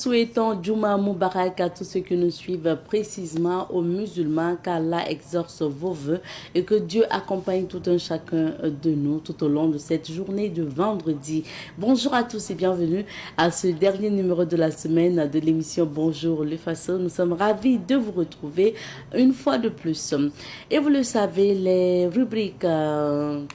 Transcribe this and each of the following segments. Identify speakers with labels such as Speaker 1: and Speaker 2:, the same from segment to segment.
Speaker 1: Souhaitons Juma Moubarak à tous ceux qui nous suivent, précisément aux musulmans, qu'Allah exauce vos vœux et que Dieu accompagne tout un chacun de nous tout au long de cette journée de vendredi. Bonjour à tous et bienvenue à ce dernier numéro de la semaine de l'émission Bonjour le Faso. Nous sommes ravis de vous retrouver une fois de plus. Et vous le savez, les rubriques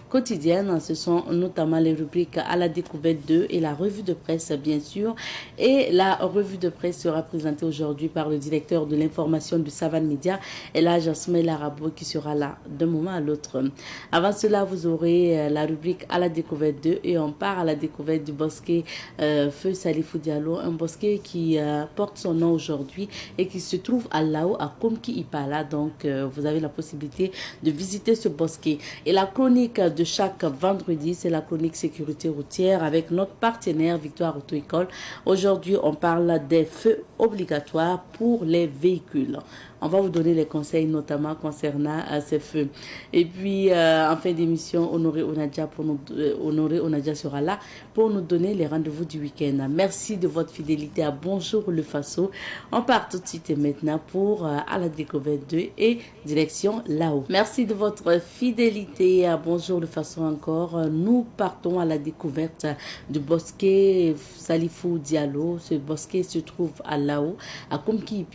Speaker 1: quotidiennes, ce sont notamment les rubriques à la découverte d'eux et la revue de presse, bien sûr, et la revue de presse sera présentée aujourd'hui par le directeur de l'information du Savane Média, Elhadji Asmaïla Arabo, qui sera là d'un moment à l'autre. Avant cela, vous aurez la rubrique à la découverte d'eux et on part à la découverte du bosquet Feu Salifou Diallo, un bosquet qui porte son nom aujourd'hui et qui se trouve à Lao, à Komki Ipala. Donc, vous avez la possibilité de visiter ce bosquet. Et la chronique de chaque vendredi, c'est la chronique sécurité routière avec notre partenaire Victoire Auto École. Aujourd'hui, on parle des feux obligatoires pour les véhicules. On va vous donner les conseils notamment concernant ces feux. Et puis, en fin d'émission, Honoré Onadia sera là pour nous donner les rendez-vous du week-end. Merci de votre fidélité à Bonjour le Faso. On part tout de suite et maintenant pour à la découverte 2 et direction là-haut. Merci de votre fidélité à Bonjour le Faso encore. Nous partons à la découverte du bosquet Salifou Diallo. Ce bosquet se trouve à Lao, à Komki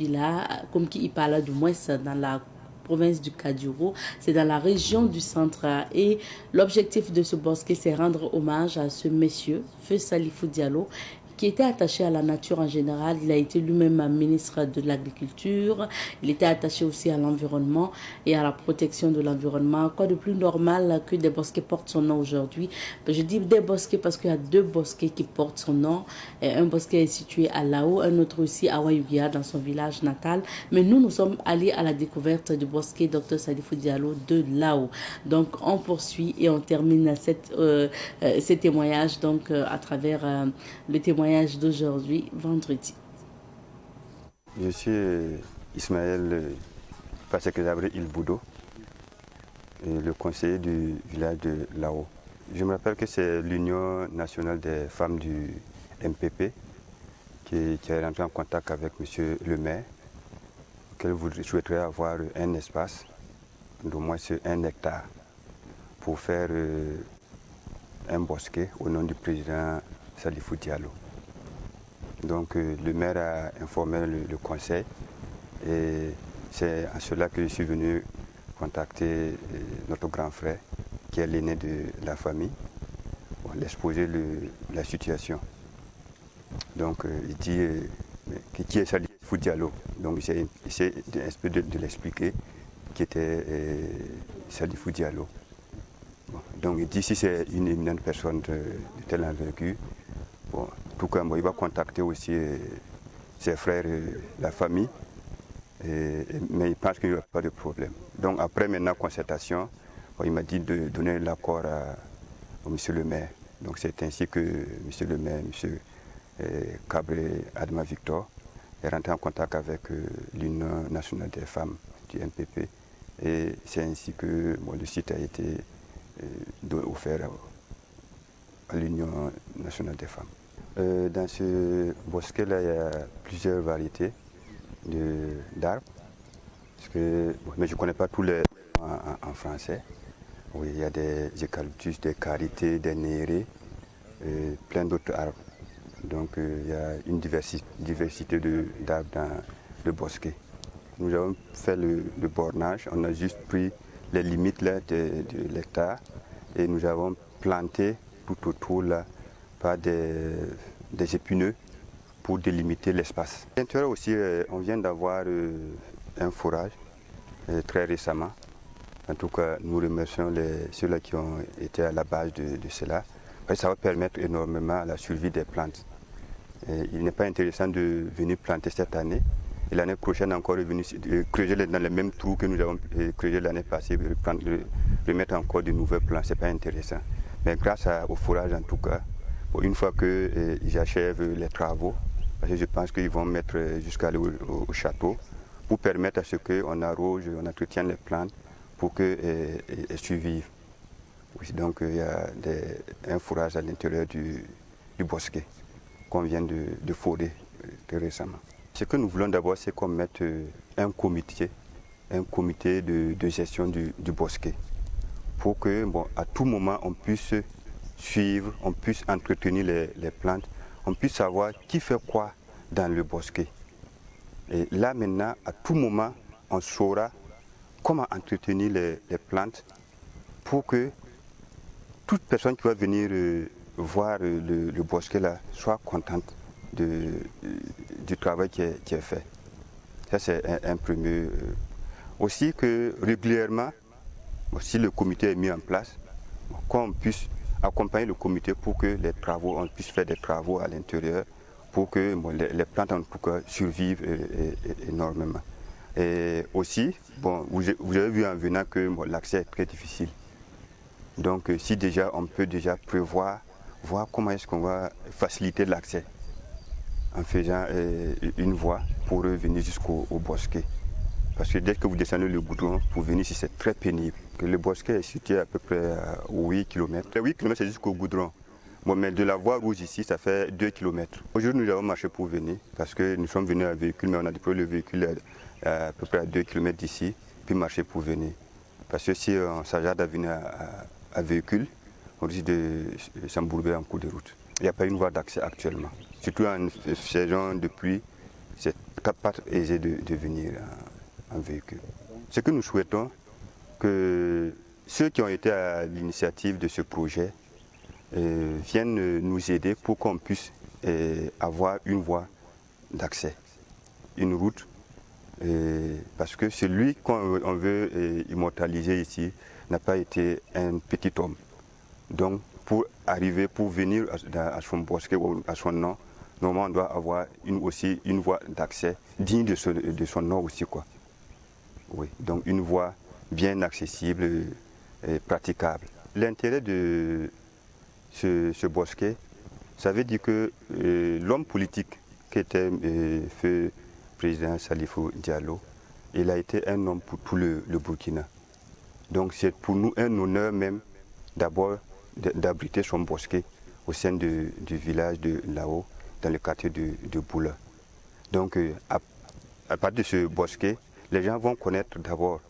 Speaker 1: Ipala, du moins dans la province du Kadiouro, c'est dans la région du centre. Et l'objectif de ce bosquet, c'est rendre hommage à ce monsieur, Feu Salifou Diallo, qui était attaché à la nature en général. Il a été lui-même ministre de l'Agriculture. Il était attaché aussi à l'environnement et à la protection de l'environnement. Quoi de plus normal que des bosquets portent son nom aujourd'hui? Je dis des bosquets parce qu'il y a deux bosquets qui portent son nom. Un bosquet est situé à Lao, un autre aussi à Wayugia, dans son village natal. Mais nous sommes allés à la découverte du bosquet Dr Salifou Diallo de Lao. Donc, on poursuit et on termine ces témoignages donc, à travers le témoignage d'aujourd'hui, vendredi.
Speaker 2: Je suis Ismaël Passekazabri Ilboudo, le conseiller du village de Lao. Je me rappelle que c'est l'Union nationale des femmes du MPP qui est rentrée en contact avec M. le maire, qu'elle souhaiterait avoir un espace d'au moins 1 hectare pour faire un bosquet au nom du président Salifou Diallo. Donc le maire a informé le conseil et c'est à cela que je suis venu contacter notre grand frère qui est l'aîné de la famille pour l'exposer la situation. Donc il dit qui est Salifou Diallo. Donc j'ai essayé un peu de l'expliquer qui était Salifou Diallo. Bon, donc il dit si c'est une éminente personne de telle envergure, bon, en tout cas, il va contacter aussi ses frères et la famille, mais il pense qu'il n'y aura pas de problème. Donc après maintenant concertation, il m'a dit de donner l'accord au monsieur le maire. Donc c'est ainsi que monsieur le maire, monsieur Cabré Adma Victor, est rentré en contact avec l'Union nationale des femmes du MPP. Et c'est ainsi que le site a été offert à l'Union nationale des femmes. Dans ce bosquet-là, il y a plusieurs variétés d'arbres, mais je ne connais pas tous les en français. Oui, il y a des eucalyptus, des carités, des nérés, plein d'autres arbres. Donc il y a une diversité d'arbres dans le bosquet. Nous avons fait le bornage, on a juste pris les limites là, de l'hectare et nous avons planté tout autour là, par des épineux pour délimiter l'espace. À l'intérieur aussi, on vient d'avoir un forage très récemment. En tout cas, nous remercions ceux-là qui ont été à la base de cela. Ça va permettre énormément à la survie des plantes. Il n'est pas intéressant de venir planter cette année. Et l'année prochaine encore, creuser dans les mêmes trous que nous avons creusé l'année passée, remettre encore de nouvelles plantes, ce n'est pas intéressant. Mais grâce au forage en tout cas, une fois qu'ils achèvent les travaux, parce que je pense qu'ils vont mettre jusqu'à aller au château, pour permettre à ce qu'on arrose, on entretienne les plantes pour qu'elles survivent. Oui, donc il y a un fourrage à l'intérieur du bosquet qu'on vient de forer très récemment. Ce que nous voulons d'abord, c'est qu'on mette un comité de gestion du bosquet, pour que à tout moment on puisse suivre, on puisse entretenir les plantes, on puisse savoir qui fait quoi dans le bosquet. Et là maintenant, à tout moment, on saura comment entretenir les plantes pour que toute personne qui va venir voir le bosquet là soit contente du travail qui est fait. Ça c'est un premier. Aussi que régulièrement, si le comité est mis en place, qu'on puisse accompagner le comité pour que on puisse faire des travaux à l'intérieur pour que les plantes en tout cas survivent énormément. Et aussi, vous avez vu en venant que l'accès est très difficile. Donc si déjà on peut déjà prévoir, voir comment est-ce qu'on va faciliter l'accès en faisant une voie pour venir jusqu'au bosquet. Parce que dès que vous descendez le goudron, pour venir ici, c'est très pénible. Le bosquet est situé à peu près à 8 km. 8 km, c'est jusqu'au goudron. Mais de la voie rouge ici, ça fait 2 km. Aujourd'hui, nous avons marché pour venir, parce que nous sommes venus à véhicule, mais on a déployé le véhicule à peu près à 2 km d'ici, puis marcher pour venir. Parce que si on s'agarde à venir à véhicule, on risque de s'embourber en cours de route. Il n'y a pas une voie d'accès actuellement. Surtout en saison de pluie, c'est pas aisé de venir en véhicule. Ce que nous souhaitons, que ceux qui ont été à l'initiative de ce projet viennent nous aider pour qu'on puisse avoir une voie d'accès, une route, parce que celui qu'on veut immortaliser ici n'a pas été un petit homme. Donc pour venir à son bosquet ou à son nom, normalement on doit avoir aussi une voie d'accès digne de son nom aussi, quoi. Oui, donc une voie bien accessible et praticable. L'intérêt de ce bosquet, ça veut dire que l'homme politique qui était feu président Salifou Diallo, il a été un homme pour tout le Burkina. Donc c'est pour nous un honneur même d'abord d'abriter son bosquet au sein du village de Lao, dans le quartier de Boula. Donc à partir de ce bosquet, les gens vont connaître d'abord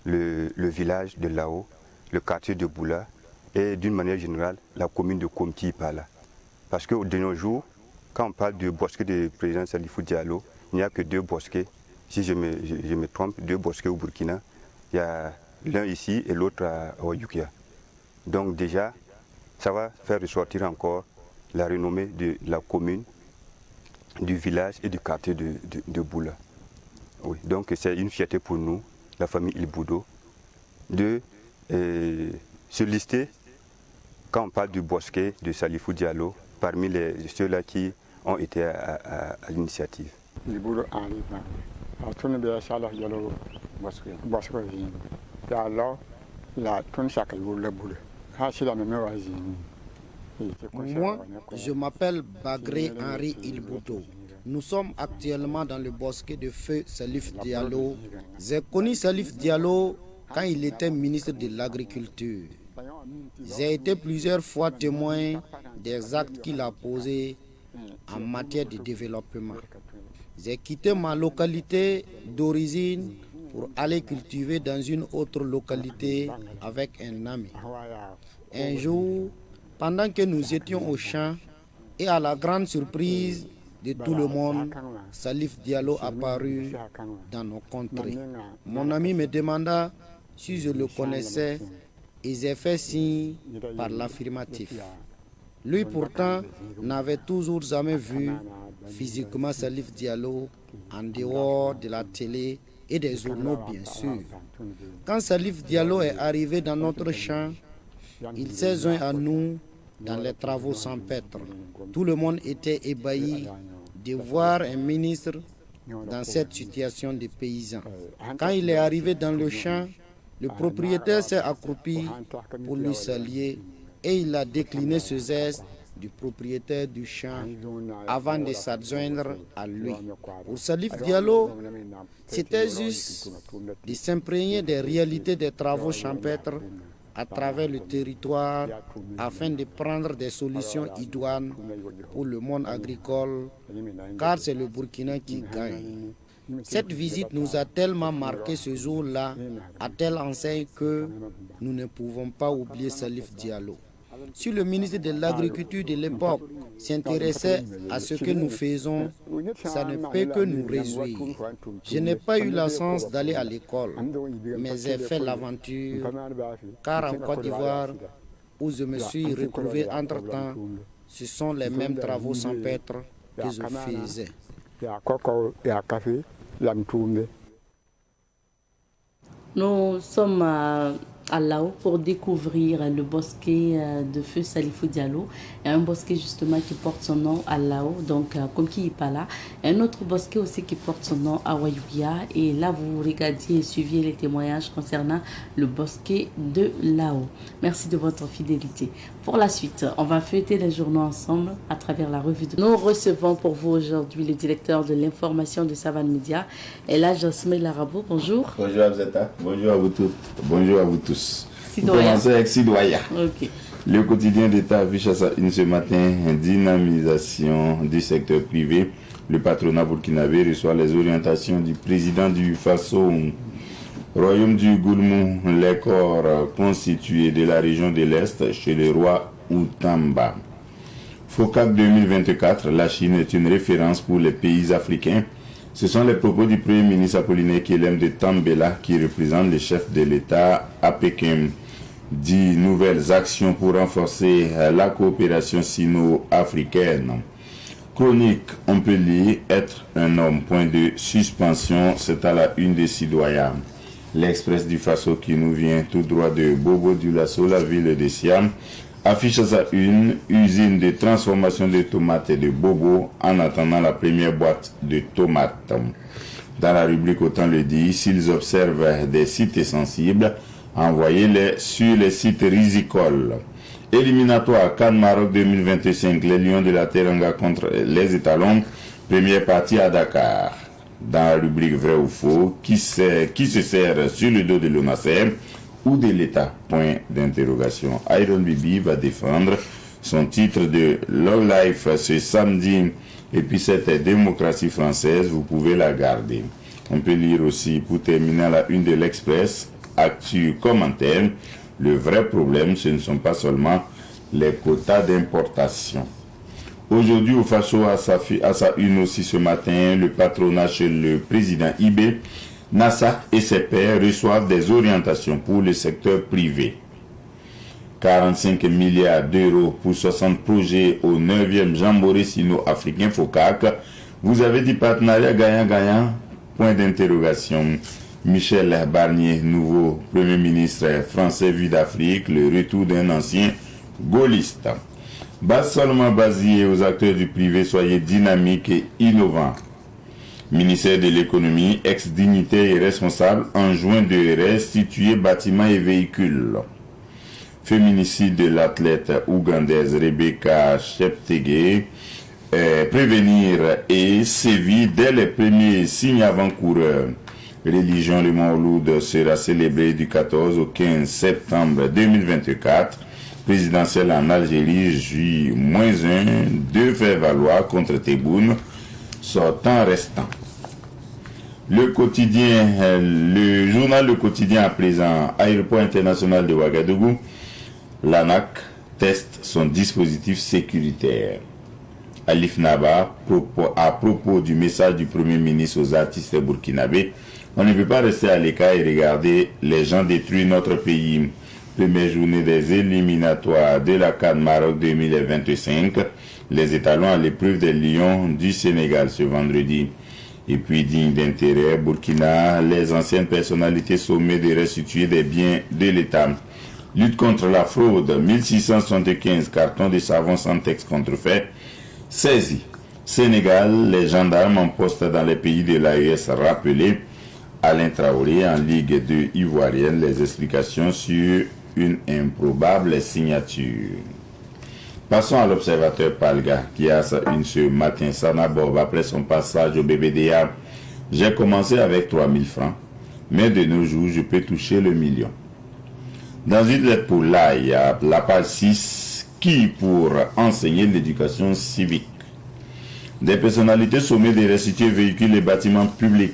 Speaker 2: le village de Lao, le quartier de Boula et d'une manière générale la commune de Komti Pala. Parce que de nos jours, quand on parle du bosquet du président Salifou Diallo, il n'y a que 2 bosquets, si je me trompe, 2 bosquets au Burkina. Il y a l'un ici et l'autre à Oyukia. Donc déjà, ça va faire ressortir encore la renommée de la commune, du village et du quartier de Boula. Oui, donc c'est une fierté pour nous, la famille Ilboudo, de se lister quand on parle du bosquet de Salifou Diallo parmi ceux-là qui ont été à l'initiative.
Speaker 3: Ilboudo arrive.
Speaker 4: Moi, je m'appelle Bagré Henri Ilboudo. Nous sommes actuellement dans le bosquet de feu Salif Diallo. J'ai connu Salif Diallo quand il était ministre de l'Agriculture. J'ai été plusieurs fois témoin des actes qu'il a posés en matière de développement. J'ai quitté ma localité d'origine pour aller cultiver dans une autre localité avec un ami. Un jour, pendant que nous étions au champ, et à la grande surprise de tout le monde, Salif Diallo apparut dans nos contrées. Mon ami me demanda si je le connaissais et j'ai fait signe par l'affirmatif. Lui pourtant n'avait toujours jamais vu physiquement Salif Diallo en dehors de la télé et des journaux bien sûr. Quand Salif Diallo est arrivé dans notre champ, il s'est joint à nous dans les travaux champêtres. Tout le monde était ébahi de voir un ministre dans cette situation de paysan. Quand il est arrivé dans le champ, le propriétaire s'est accroupi pour lui saluer et il a décliné ce geste du propriétaire du champ avant de s'adjoindre à lui. Pour Salif Diallo, c'était juste de s'imprégner des réalités des travaux champêtres à travers le territoire afin de prendre des solutions idoines pour le monde agricole, car c'est le Burkina qui gagne. Cette visite nous a tellement marqué ce jour-là, à telle enseigne que nous ne pouvons pas oublier Salif Diallo. Si le ministre de l'Agriculture de l'époque s'intéressait à ce que nous faisons, ça ne peut que nous réjouir. Je n'ai pas eu la chance d'aller à l'école, mais j'ai fait l'aventure, car en Côte d'Ivoire, où je me suis retrouvé entre-temps, ce sont les mêmes travaux champêtres que je faisais.
Speaker 1: Nous sommes à Lao pour découvrir le bosquet de feu Salifou Diallo, un bosquet justement qui porte son nom à Lao, donc comme qui n'est pas là, un autre bosquet aussi qui porte son nom à Wayouya, et là vous regardiez et suiviez les témoignages concernant le bosquet de Lao. Merci de votre fidélité. Pour la suite, on va fêter les journaux ensemble à travers la revue de... Nous recevons pour vous aujourd'hui le directeur de l'information de Savane Média, Elhadj Ismail Arabo. Bonjour.
Speaker 3: Bonjour Abzeta, bonjour à vous tous, bonjour à vous tous.
Speaker 1: Sidoya.
Speaker 3: On commence avec Sidoya.
Speaker 1: Ok.
Speaker 3: Le quotidien d'État affiche à sa une ce matin dynamisation du secteur privé. Le patronat burkinabé reçoit les orientations du président du Faso. Royaume du Goulmou, les corps constitués de la région de l'Est chez le roi Outamba. FOCAC 2024, la Chine est une référence pour les pays africains. Ce sont les propos du Premier ministre Apollinaire Kyelem de Tambela qui représente le chef de l'État à Pékin. 10 nouvelles actions pour renforcer la coopération sino-africaine. Chronique, on peut lire être un homme, point de suspension, c'est à la une des citoyens. L'Express du Faso qui nous vient tout droit de Bobo Dioulasso, la ville de Siam, affiche à sa une usine de transformation de tomates et de Bobo en attendant la première boîte de tomates. Dans la rubrique Autant le dit, s'ils observent des sites sensibles, envoyez-les sur les sites risicoles. Éliminatoire Cannes Maroc 2025, les Lions de la Teranga contre les Étalons, première partie à Dakar. Dans la rubrique Vrai ou Faux, qui se sert sur le dos de l'ONASER ou de l'État? Point d'interrogation. Iron Bibi va défendre son titre de Long Life ce samedi. Et puis cette démocratie française, vous pouvez la garder. On peut lire aussi, pour terminer, à la une de l'Express, actu commentaire. Le vrai problème, ce ne sont pas seulement les quotas d'importation. Aujourd'hui, au Faso, à sa une aussi ce matin, le patronat chez le président Ibé, NASA et ses pairs reçoivent des orientations pour le secteur privé. 45 milliards d'euros pour 60 projets au 9e Jamboree sino-africain FOCAC. Vous avez dit partenariat gagnant-gagnant? Point d'interrogation. Michel Barnier, nouveau Premier ministre français vu d'Afrique, le retour d'un ancien gaulliste. Bas seulement basé aux acteurs du privé, soyez dynamiques et innovants. Ministère de l'économie, ex-dignitaire et responsable, enjoint de restituer bâtiments et véhicules. Féminicide de l'athlète ougandaise Rebecca Cheptegei, prévenir et sévir dès les premiers signes avant-coureurs. Religion, le Mawloud sera célébré du 14 au 15 septembre 2024. Présidentielle en Algérie, J-1, 2 fait valoir contre Tebboune, sortant restant. Le journal Le Quotidien à présent, aéroport international de Ouagadougou, l'ANAC teste son dispositif sécuritaire. Alif Naba, à propos du message du Premier ministre aux artistes burkinabés, on ne peut pas rester à l'écart et regarder les gens détruire notre pays. Première journée des éliminatoires de la CAN Maroc 2025. Les étalons à l'épreuve des Lions du Sénégal ce vendredi. Et puis, digne d'intérêt, Burkina, les anciennes personnalités sommées de restituer des biens de l'État. Lutte contre la fraude, 1675 cartons de savon sans texte contrefait saisis. Sénégal, les gendarmes en poste dans les pays de l'AES rappelés. Alain Traoré en Ligue 2 ivoirienne, les explications sur une improbable signature. Passons à l'observateur Palga qui a une ce matin. Sanabob, après son passage au BBDA, j'ai commencé avec 3000 francs, mais de nos jours, je peux toucher le million. Dans une lettre pour l'AI, à la page 6, qui pour enseigner l'éducation civique. Des personnalités sommées de restituer véhicules et bâtiments publics.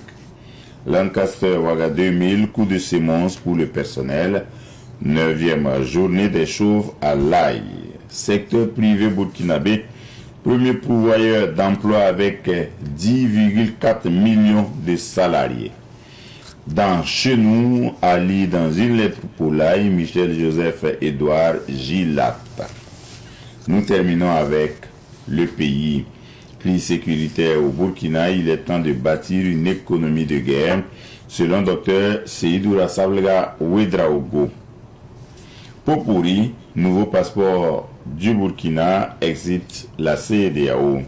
Speaker 3: Lancaster Ouaga 2000, coup de sémence pour le personnel. 9e journée des chauves à l'AI. Secteur privé burkinabé, premier pourvoyeur d'emploi avec 10,4 millions de salariés. Dans Chez nous, Ali, dans une lettre pour l'AI, Michel Joseph Édouard Gilat. Nous terminons avec le pays. Crise sécuritaire au Burkina, il est temps de bâtir une économie de guerre, selon Dr Seydou Rassablga Ouedraogo. Popuri, nouveau passeport du Burkina, exit la CEDEAO.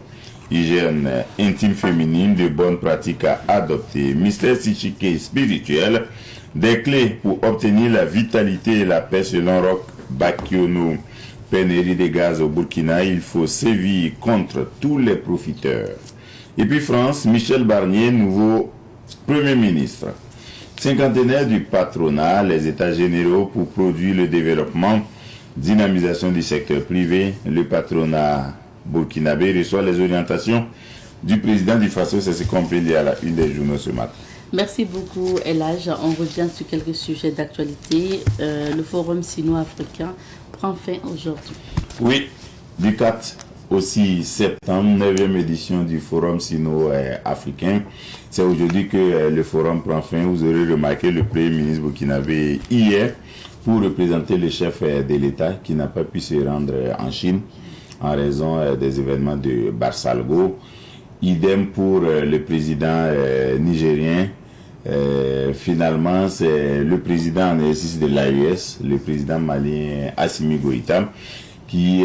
Speaker 3: Hygiène intime féminine, de bonnes pratiques à adopter. Mystère psychique spirituel, des clés pour obtenir la vitalité et la paix selon Roch Bakiono. Pénurie de gaz au Burkina, il faut sévir contre tous les profiteurs. Et puis France, Michel Barnier, nouveau Premier ministre. Cinquantenaire du patronat, les États généraux pour produire le développement, dynamisation du secteur privé, le patronat burkinabé reçoit les orientations du président du Faso, c'est ce qu'on peut lire à la une des journaux ce matin.
Speaker 1: Merci beaucoup, Elage. On revient sur quelques sujets d'actualité. Le Forum sino-africain prend fin aujourd'hui.
Speaker 3: Oui, du 4 au 6 septembre, 9e édition du Forum sino-africain. C'est aujourd'hui que le forum prend fin. Vous aurez remarqué le Premier ministre burkinabé hier pour représenter le chef de l'État qui n'a pas pu se rendre en Chine en raison des événements de Barsalgo. Idem pour le président nigérien. Finalement, c'est le président en exercice de l'AES, le président malien Assimi Goïta, qui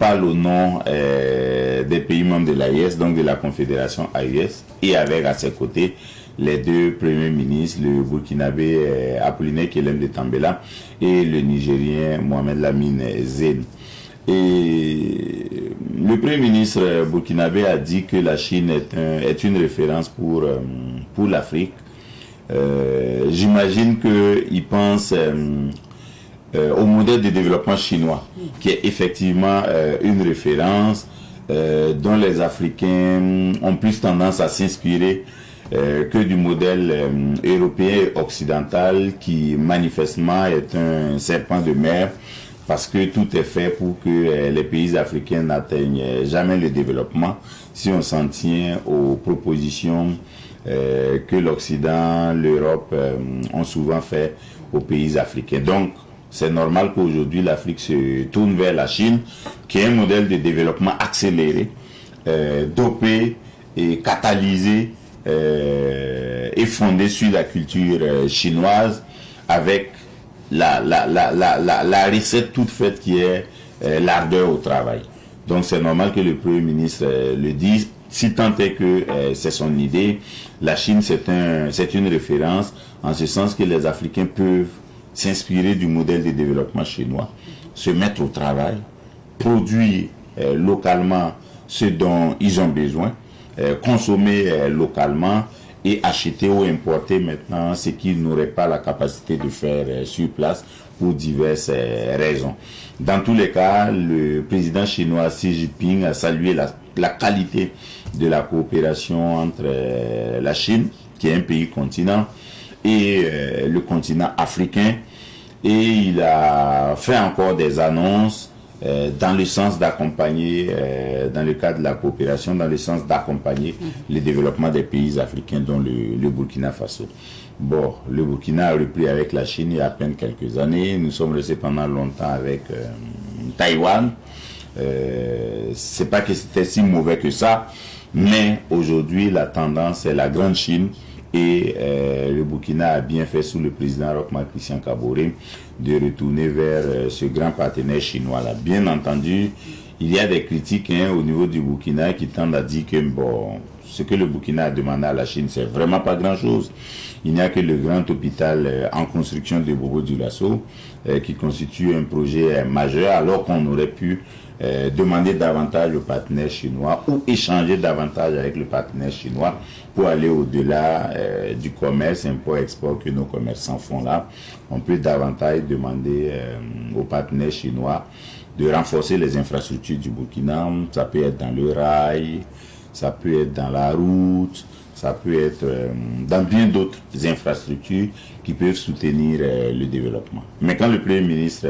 Speaker 3: parle au nom des pays membres de l'AES, donc de la confédération AES, et avec à ses côtés les deux premiers ministres, le burkinabé Apollinaire Kelem de Tambela et le nigérien Mohamed Lamine Zen. Et le Premier ministre burkinabé a dit que la Chine est une référence pour l'Afrique. J'imagine qu'il pense au modèle de développement chinois, qui est effectivement une référence dont les Africains ont plus tendance à s'inspirer que du modèle européen et occidental, qui manifestement est un serpent de mer, parce que tout est fait pour que les pays africains n'atteignent jamais le développement si on s'en tient aux propositions que l'Occident, l'Europe ont souvent fait aux pays africains. Donc, c'est normal qu'aujourd'hui l'Afrique se tourne vers la Chine, qui est un modèle de développement accéléré, dopé et catalysé et fondé sur la culture chinoise, avec la recette toute faite qui est l'ardeur au travail. Donc c'est normal que le Premier ministre le dise, si tant est que c'est son idée. La Chine, c'est une référence, en ce sens que les Africains peuvent s'inspirer du modèle de développement chinois, se mettre au travail, produire localement ce dont ils ont besoin, consommer localement et acheter ou importer maintenant ce qu'ils n'auraient pas la capacité de faire sur place pour diverses raisons. Dans tous les cas, le président chinois Xi Jinping a salué la qualité de la coopération entre la Chine, qui est un pays continent, et le continent africain, et il a fait encore des annonces dans le sens d'accompagner, dans le cadre de la coopération, dans le sens d'accompagner le développement des pays africains, dont le Burkina Faso. Bon, le Burkina a repris avec la Chine il y a à peine quelques années. Nous sommes restés pendant longtemps avec Taïwan. C'est pas que c'était si mauvais que ça, mais aujourd'hui la tendance est la grande Chine, et le Burkina a bien fait sous le président Roch Christian Kaboré de retourner vers ce grand partenaire chinois là. Bien entendu, il y a des critiques au niveau du Burkina qui tendent à dire que bon, ce que le Burkina a demandé à la Chine, c'est vraiment pas grand-chose. Il n'y a que le grand hôpital en construction de Bobo-Dioulasso qui constitue un projet majeur, alors qu'on aurait pu demander davantage aux partenaires chinois ou échanger davantage avec le partenaire chinois pour aller au-delà du commerce, import-export que nos commerçants font là. On peut davantage demander aux partenaires chinois de renforcer les infrastructures du Burkina. Ça peut être dans le rail, ça peut être dans la route, ça peut être dans bien d'autres infrastructures qui peuvent soutenir le développement. Mais quand le Premier ministre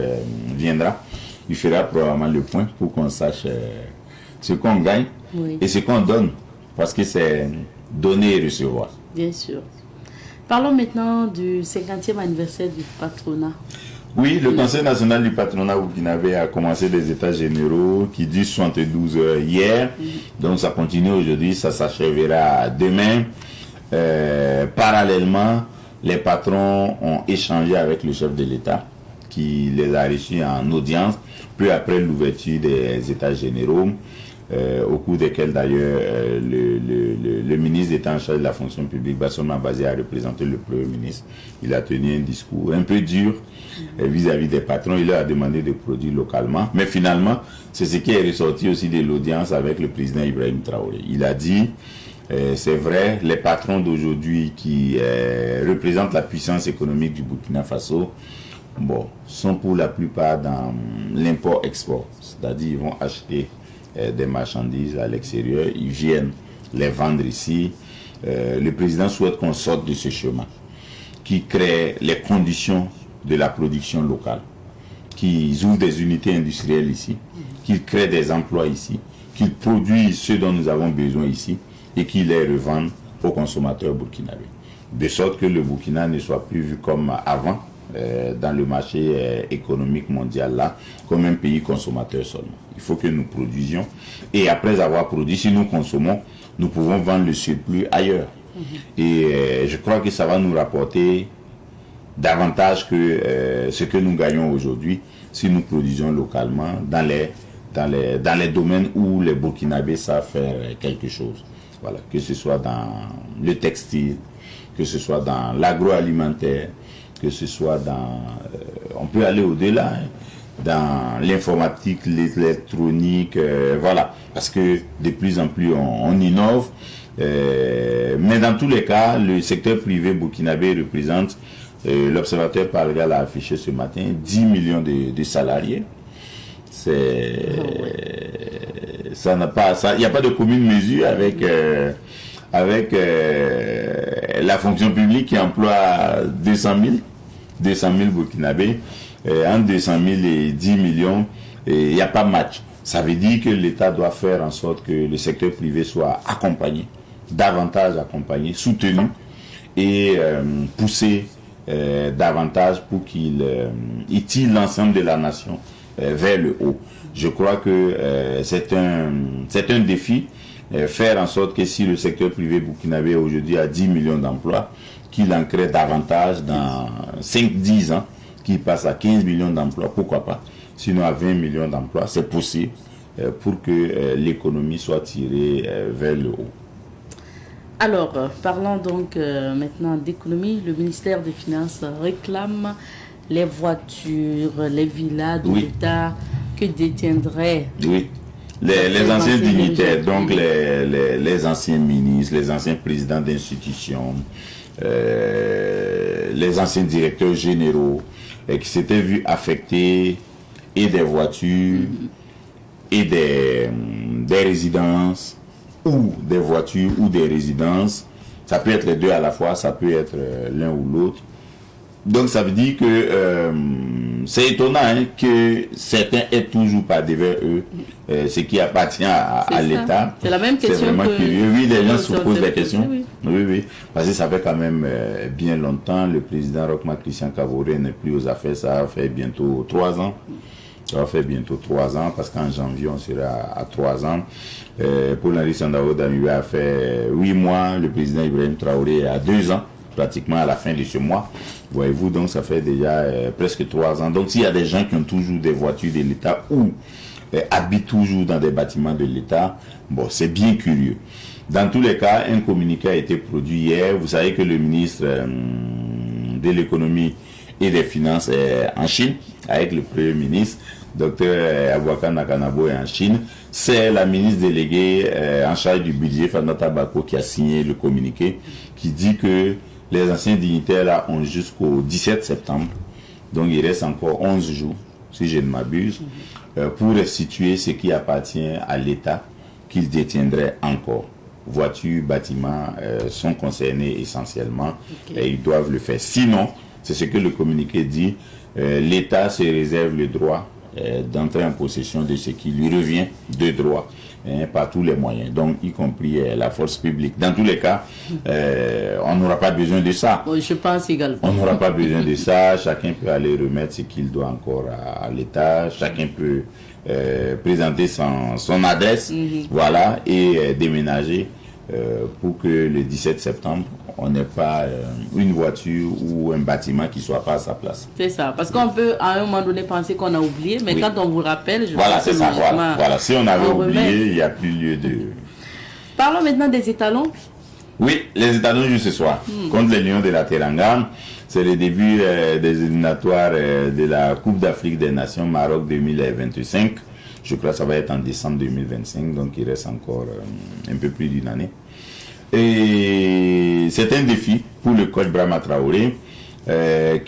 Speaker 3: viendra, il fera probablement le point pour qu'on sache ce qu'on gagne et ce qu'on donne, parce que c'est donner et recevoir.
Speaker 1: Bien sûr. Parlons maintenant du 50e anniversaire du patronat.
Speaker 3: Oui, le Conseil national du patronat burkinabé a commencé des états généraux qui durent 72 heures hier. Donc ça continue aujourd'hui, ça s'achèvera demain. Parallèlement, les patrons ont échangé avec le chef de l'État qui les a reçus en audience, peu après l'ouverture des états généraux, au cours desquels d'ailleurs le ministre d'État en charge de la fonction publique, Bassom Mabazé, a représenté le Premier ministre. Il a tenu un discours un peu dur vis-à-vis des patrons. Il leur a demandé de produire localement. Mais finalement, c'est ce qui est ressorti aussi de l'audience avec le président Ibrahim Traoré. Il a dit, c'est vrai, les patrons d'aujourd'hui qui représentent la puissance économique du Burkina Faso, sont pour la plupart dans l'import-export. C'est-à-dire ils vont acheter des marchandises à l'extérieur, ils viennent les vendre ici. Le président souhaite qu'on sorte de ce chemin qui crée les conditions de la production locale, qu'ils ouvrent des unités industrielles ici, qu'ils créent des emplois ici, qu'ils produisent ce dont nous avons besoin ici et qu'ils les revendent aux consommateurs burkinabés. De sorte que le Burkina ne soit plus vu comme avant dans le marché économique mondial là, comme un pays consommateur seulement. Il faut que nous produisions et après avoir produit, si nous consommons, nous pouvons vendre le surplus ailleurs. Et je crois que ça va nous rapporter davantage que ce que nous gagnons aujourd'hui si nous produisons localement dans les domaines où les Burkinabés savent faire quelque chose. Voilà, que ce soit dans le textile, que ce soit dans l'agroalimentaire, que ce soit dans... on peut aller au-delà, dans l'informatique, l'électronique, voilà. Parce que de plus en plus on innove. Mais dans tous les cas, le secteur privé burkinabé représente, l'observateur Parga l'a affiché ce matin, 10 millions de salariés. Ça n'a pas, il n'y a pas de commune mesure avec la fonction publique qui emploie 200 000 burkinabés. Entre 200 000 et 10 millions, il n'y a pas match. Ça veut dire que l'État doit faire en sorte que le secteur privé soit accompagné, davantage accompagné, soutenu et poussé davantage pour qu'il tire l'ensemble de la nation vers le haut. Je crois que c'est un défi, faire en sorte que si le secteur privé burkinabé aujourd'hui a 10 millions d'emplois, qu'il en crée davantage dans 5-10 ans, qu'il passe à 15 millions d'emplois, pourquoi pas. Sinon à 20 millions d'emplois, c'est possible pour que l'économie soit tirée vers le haut.
Speaker 1: Alors, parlons donc maintenant d'économie. Le ministère des Finances réclame les voitures, les villas de l'État que détiendraient
Speaker 3: les anciens dignitaires, donc les anciens ministres, les anciens présidents d'institutions, les anciens directeurs généraux qui s'étaient vus affecter et des voitures et des résidences, ou des voitures ou des résidences. Ça peut être les deux à la fois, ça peut être l'un ou l'autre. Donc ça veut dire que c'est étonnant que certains aient toujours pas devant eux ce qui appartient à l'État.
Speaker 1: C'est la même question.
Speaker 3: C'est vraiment curieux. Oui, les gens se posent des questions.
Speaker 1: Oui.
Speaker 3: Oui. Parce que ça fait quand même bien longtemps. Le président Rochma Christian Kaboré n'est plus aux affaires. Ça a fait bientôt 3 ans. Ça va faire bientôt 3 ans, parce qu'en janvier, on sera à 3 ans. Paul-Henri Sandaogo Damiba a fait 8 mois. Le président Ibrahim Traoré a 2 ans, pratiquement à la fin de ce mois. Voyez-vous, donc ça fait déjà presque 3 ans. Donc s'il y a des gens qui ont toujours des voitures de l'État ou habitent toujours dans des bâtiments de l'État, bon, c'est bien curieux. Dans tous les cas, un communiqué a été produit hier. Vous savez que le ministre de l'économie et des finances est en Chine, avec le premier ministre, Dr Aboubacar Nakanabo est en Chine. C'est la ministre déléguée en charge du budget, Fatoumata Bako, qui a signé le communiqué, qui dit que les anciens dignitaires là ont jusqu'au 17 septembre, donc il reste encore 11 jours, si je ne m'abuse, pour restituer ce qui appartient à l'État qu'ils détiendraient encore. Voitures, bâtiments sont concernés essentiellement et ils doivent le faire. Sinon, c'est ce que le communiqué dit, l'État se réserve le droit d'entrer en possession de ce qui lui revient de droit par tous les moyens, donc y compris la force publique. Dans tous les cas, on n'aura pas besoin de ça.
Speaker 1: Oui, je pense également.
Speaker 3: On n'aura pas besoin de ça. Chacun peut aller remettre ce qu'il doit encore à l'État. Chacun peut présenter son adresse, voilà, et déménager pour que le 17 septembre, on n'ait pas une voiture ou un bâtiment qui ne soit pas à sa place.
Speaker 1: C'est ça, parce qu'on peut à un moment donné penser qu'on a oublié, mais quand on vous rappelle,
Speaker 3: voilà, c'est ça, voilà. Si on avait oublié, il n'y a plus lieu de...
Speaker 1: Parlons maintenant des étalons.
Speaker 3: Oui, les étalons jouent ce soir contre les Lions de la Teranga. C'est le début des éliminatoires de la Coupe d'Afrique des Nations Maroc 2025. Je crois que ça va être en décembre 2025, donc il reste encore un peu plus d'une année. Et c'est un défi pour le coach Brahma Traoré, qui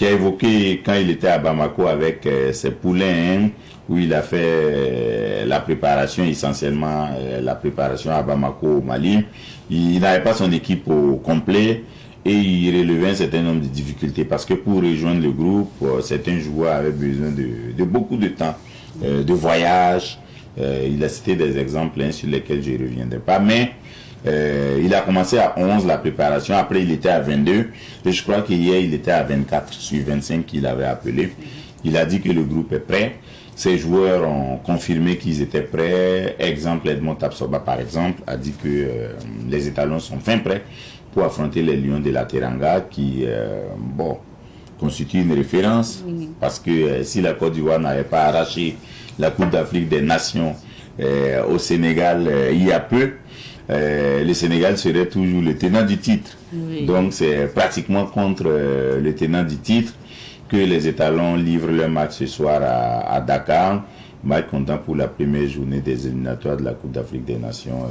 Speaker 3: a évoqué quand il était à Bamako avec ses poulains, où il a fait la préparation, essentiellement la préparation à Bamako au Mali. Il n'avait pas son équipe au complet et il relevait un certain nombre de difficultés parce que pour rejoindre le groupe, certains joueurs avaient besoin de beaucoup de temps, de voyage. Il a cité des exemples sur lesquels je ne reviendrai pas, mais il a commencé à 11 la préparation, après il était à 22 et je crois qu'hier il était à 24 sur 25 qu'il avait appelé. Il a dit que le groupe est prêt. Ces joueurs ont confirmé qu'ils étaient prêts. Exemple, Edmond Tapsoba, par exemple, a dit que les étalons sont fin prêts pour affronter les Lions de la Teranga qui, constituent une référence. Parce que si la Côte d'Ivoire n'avait pas arraché la Coupe d'Afrique des Nations au Sénégal il y a peu, le Sénégal serait toujours le tenant du titre. Oui. Donc c'est pratiquement contre le tenant du titre que les étalons livrent leur match ce soir à Dakar. Match comptant pour la première journée des éliminatoires de la Coupe d'Afrique des Nations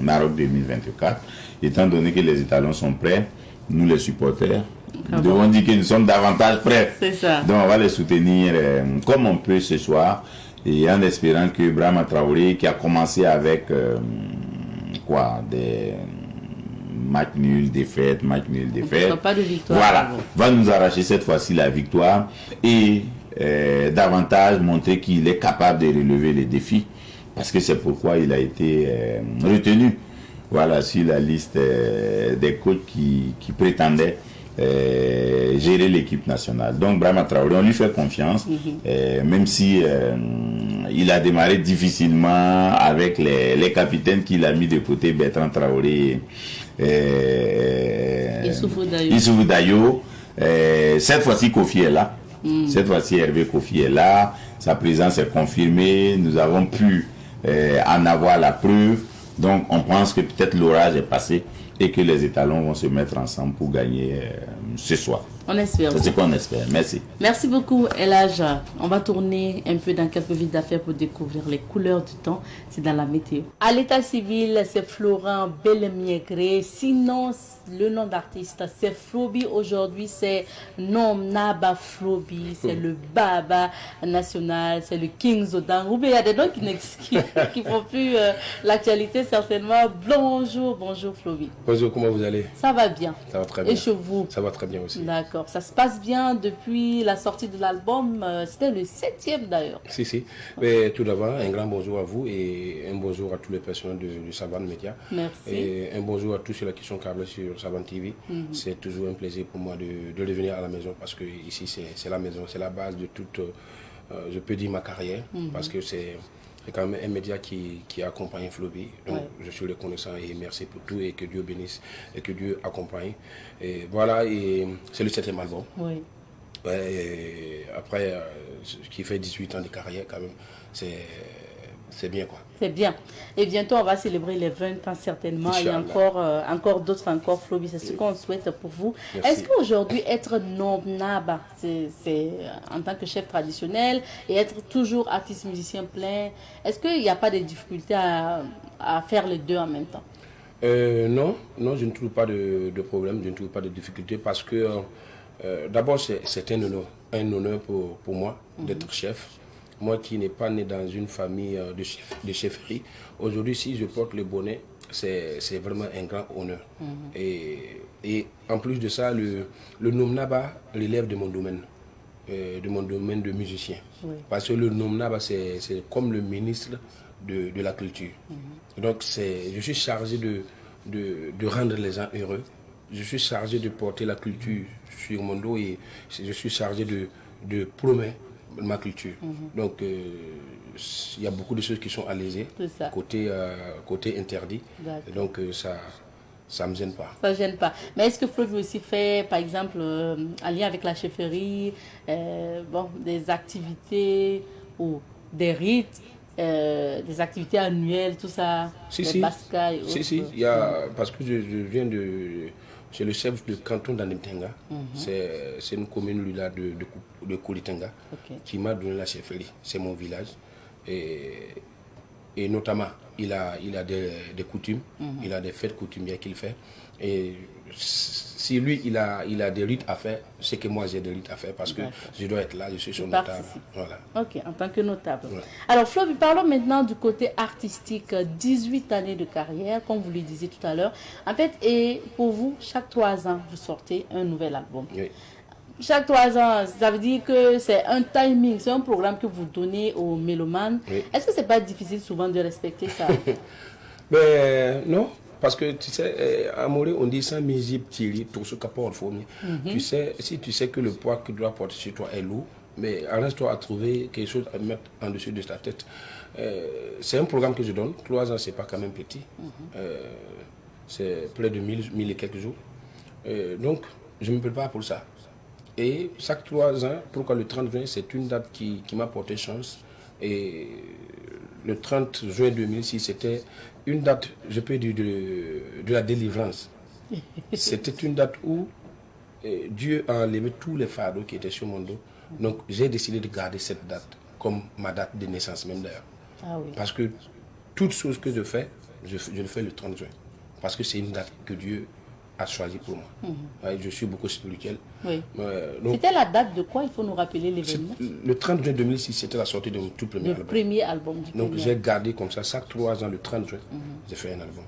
Speaker 3: Maroc 2024. Étant donné que les étalons sont prêts, nous les supporters, nous devons dire que nous sommes davantage prêts.
Speaker 1: C'est ça.
Speaker 3: Donc on va les soutenir comme on peut ce soir et en espérant que Brahma Traoré, qui a commencé avec des match nul, défaite,
Speaker 1: pas de victoire.
Speaker 3: Voilà, va nous arracher cette fois-ci la victoire et davantage montrer qu'il est capable de relever les défis parce que c'est pourquoi il a été retenu, voilà, sur la liste des coachs qui prétendaient gérer l'équipe nationale. Donc Brahma Traoré, on lui fait confiance, même si il a démarré difficilement avec les capitaines qu'il a mis de côté, Bertrand Traoré, Issoufou Dayo. Cette fois-ci Kofi est là. Cette fois-ci Hervé Kofi est là. Sa présence est confirmée. Nous avons pu en avoir la preuve. Donc on pense que peut-être l'orage est passé et que les étalons vont se mettre ensemble pour gagner ce soir.
Speaker 1: On espère.
Speaker 3: C'est ce qu'on espère. Merci.
Speaker 1: Merci beaucoup, El Hadj. On va tourner un peu dans quelques villes d'affaires pour découvrir les couleurs du temps. C'est dans la météo. À l'état civil, c'est Florent Belmiègré. Sinon, le nom d'artiste, c'est Flobi. Aujourd'hui, c'est Naba Flobi. C'est le Baba national. C'est le King Zodan. Il y a des noms qui font plus l'actualité, certainement. Bonjour Flobi.
Speaker 5: Bonjour, comment vous allez?
Speaker 1: Ça va bien.
Speaker 5: Ça va très bien.
Speaker 1: Et chez vous?
Speaker 5: Ça va très bien aussi.
Speaker 1: D'accord. Ça se passe bien depuis la sortie de l'album. C'était le 7e d'ailleurs.
Speaker 5: Si. Mais tout d'abord, un grand bonjour à vous et un bonjour à tous les personnels du Savan Média.
Speaker 1: Merci.
Speaker 5: Et un bonjour à tous ceux qui sont câblés sur Savan TV. C'est toujours un plaisir pour moi de revenir à la maison parce que ici c'est la maison, c'est la base de toute, je peux dire, ma carrière parce que c'est quand même un média qui accompagne Flobi. Donc je suis reconnaissant et merci pour tout et que Dieu bénisse et que Dieu accompagne. Et voilà, et c'est le 7e album.
Speaker 1: Oui.
Speaker 5: Et après, qui fait 18 ans de carrière quand même, c'est c'est bien quoi.
Speaker 1: C'est bien. Et bientôt, on va célébrer les 20 ans certainement.
Speaker 5: Inch'Allah.
Speaker 1: Et encore d'autres encore, Floby. C'est ce qu'on souhaite pour vous.
Speaker 5: Merci.
Speaker 1: Est-ce qu'aujourd'hui, être Nomnaba, c'est en tant que chef traditionnel et être toujours artiste musicien plein, est-ce qu'il n'y a pas de difficultés à faire les deux en même temps?
Speaker 5: Non, je ne trouve pas de problème, je ne trouve pas de difficulté parce que d'abord, c'est un honneur pour moi d'être chef. Moi qui n'ai pas né dans une famille de chefferie, aujourd'hui, si je porte le bonnet, c'est vraiment un grand honneur. Et en plus de ça, le Nomnaba relève de mon domaine de musicien. Oui. Parce que le Nomnaba, c'est comme le ministre de la culture. Donc, je suis chargé de rendre les gens heureux. Je suis chargé de porter la culture sur mon dos et je suis chargé de promouvoir ma culture. Donc, il y a beaucoup de choses qui sont allégées, côté interdit. Donc, ça ne me gêne pas.
Speaker 1: Ça ne gêne pas. Mais est-ce que Floby aussi fait, par exemple, en lien avec la chefferie, des activités ou des rites, des activités annuelles, tout ça,
Speaker 5: Si, il y a, parce que je viens de... C'est le chef du canton d'Animtenga. C'est une commune là, de Koulitenga qui m'a donné la chefferie. C'est mon village. Et notamment, il a des coutumes, il a des fêtes coutumières qu'il fait. Et si lui, il a des rites à faire, c'est que moi j'ai des rites à faire parce que je dois être là, je suis son notable. Voilà.
Speaker 1: Ok, en tant que notable. Ouais. Alors Floby, parlons maintenant du côté artistique. 18 années de carrière, comme vous le disiez tout à l'heure. En fait, et pour vous, chaque 3 ans, vous sortez un nouvel album. Oui. Chaque 3 ans, ça veut dire que c'est un timing, c'est un programme que vous donnez aux mélomanes. Oui. Est-ce que c'est pas difficile souvent de respecter ça?
Speaker 5: Non. Parce que tu sais, à Morée, on dit ça, tout ce qu'apporte le fourmi. Tu sais, si tu sais que le poids que tu dois porter sur toi est lourd, mais arrange-toi à trouver quelque chose à mettre en dessus de ta tête. C'est un programme que je donne. 3 ans, c'est pas quand même petit. C'est près de 1000 et quelques jours. Donc, je me prépare pour ça. Et chaque 3 ans, pourquoi le 30 juin, c'est une date qui m'a porté chance. Et le 30 juin 2006, c'était une date, je peux dire, de la délivrance. C'était une date où Dieu a enlevé tous les fardeaux qui étaient sur mon dos. Donc, j'ai décidé de garder cette date comme ma date de naissance même d'ailleurs. Ah oui. Parce que toute chose que je fais, je le fais le 30 juin. Parce que c'est une date que Dieu a choisie pour moi. Je suis beaucoup spirituel.
Speaker 1: Oui. C'était la date de quoi? Il faut nous rappeler l'événement.
Speaker 5: Le 30 juin 2006, c'était la sortie de mon tout premier album.
Speaker 1: Le premier album.
Speaker 5: Donc j'ai gardé comme ça, chaque 3 ans, le 30 juin, j'ai fait un album.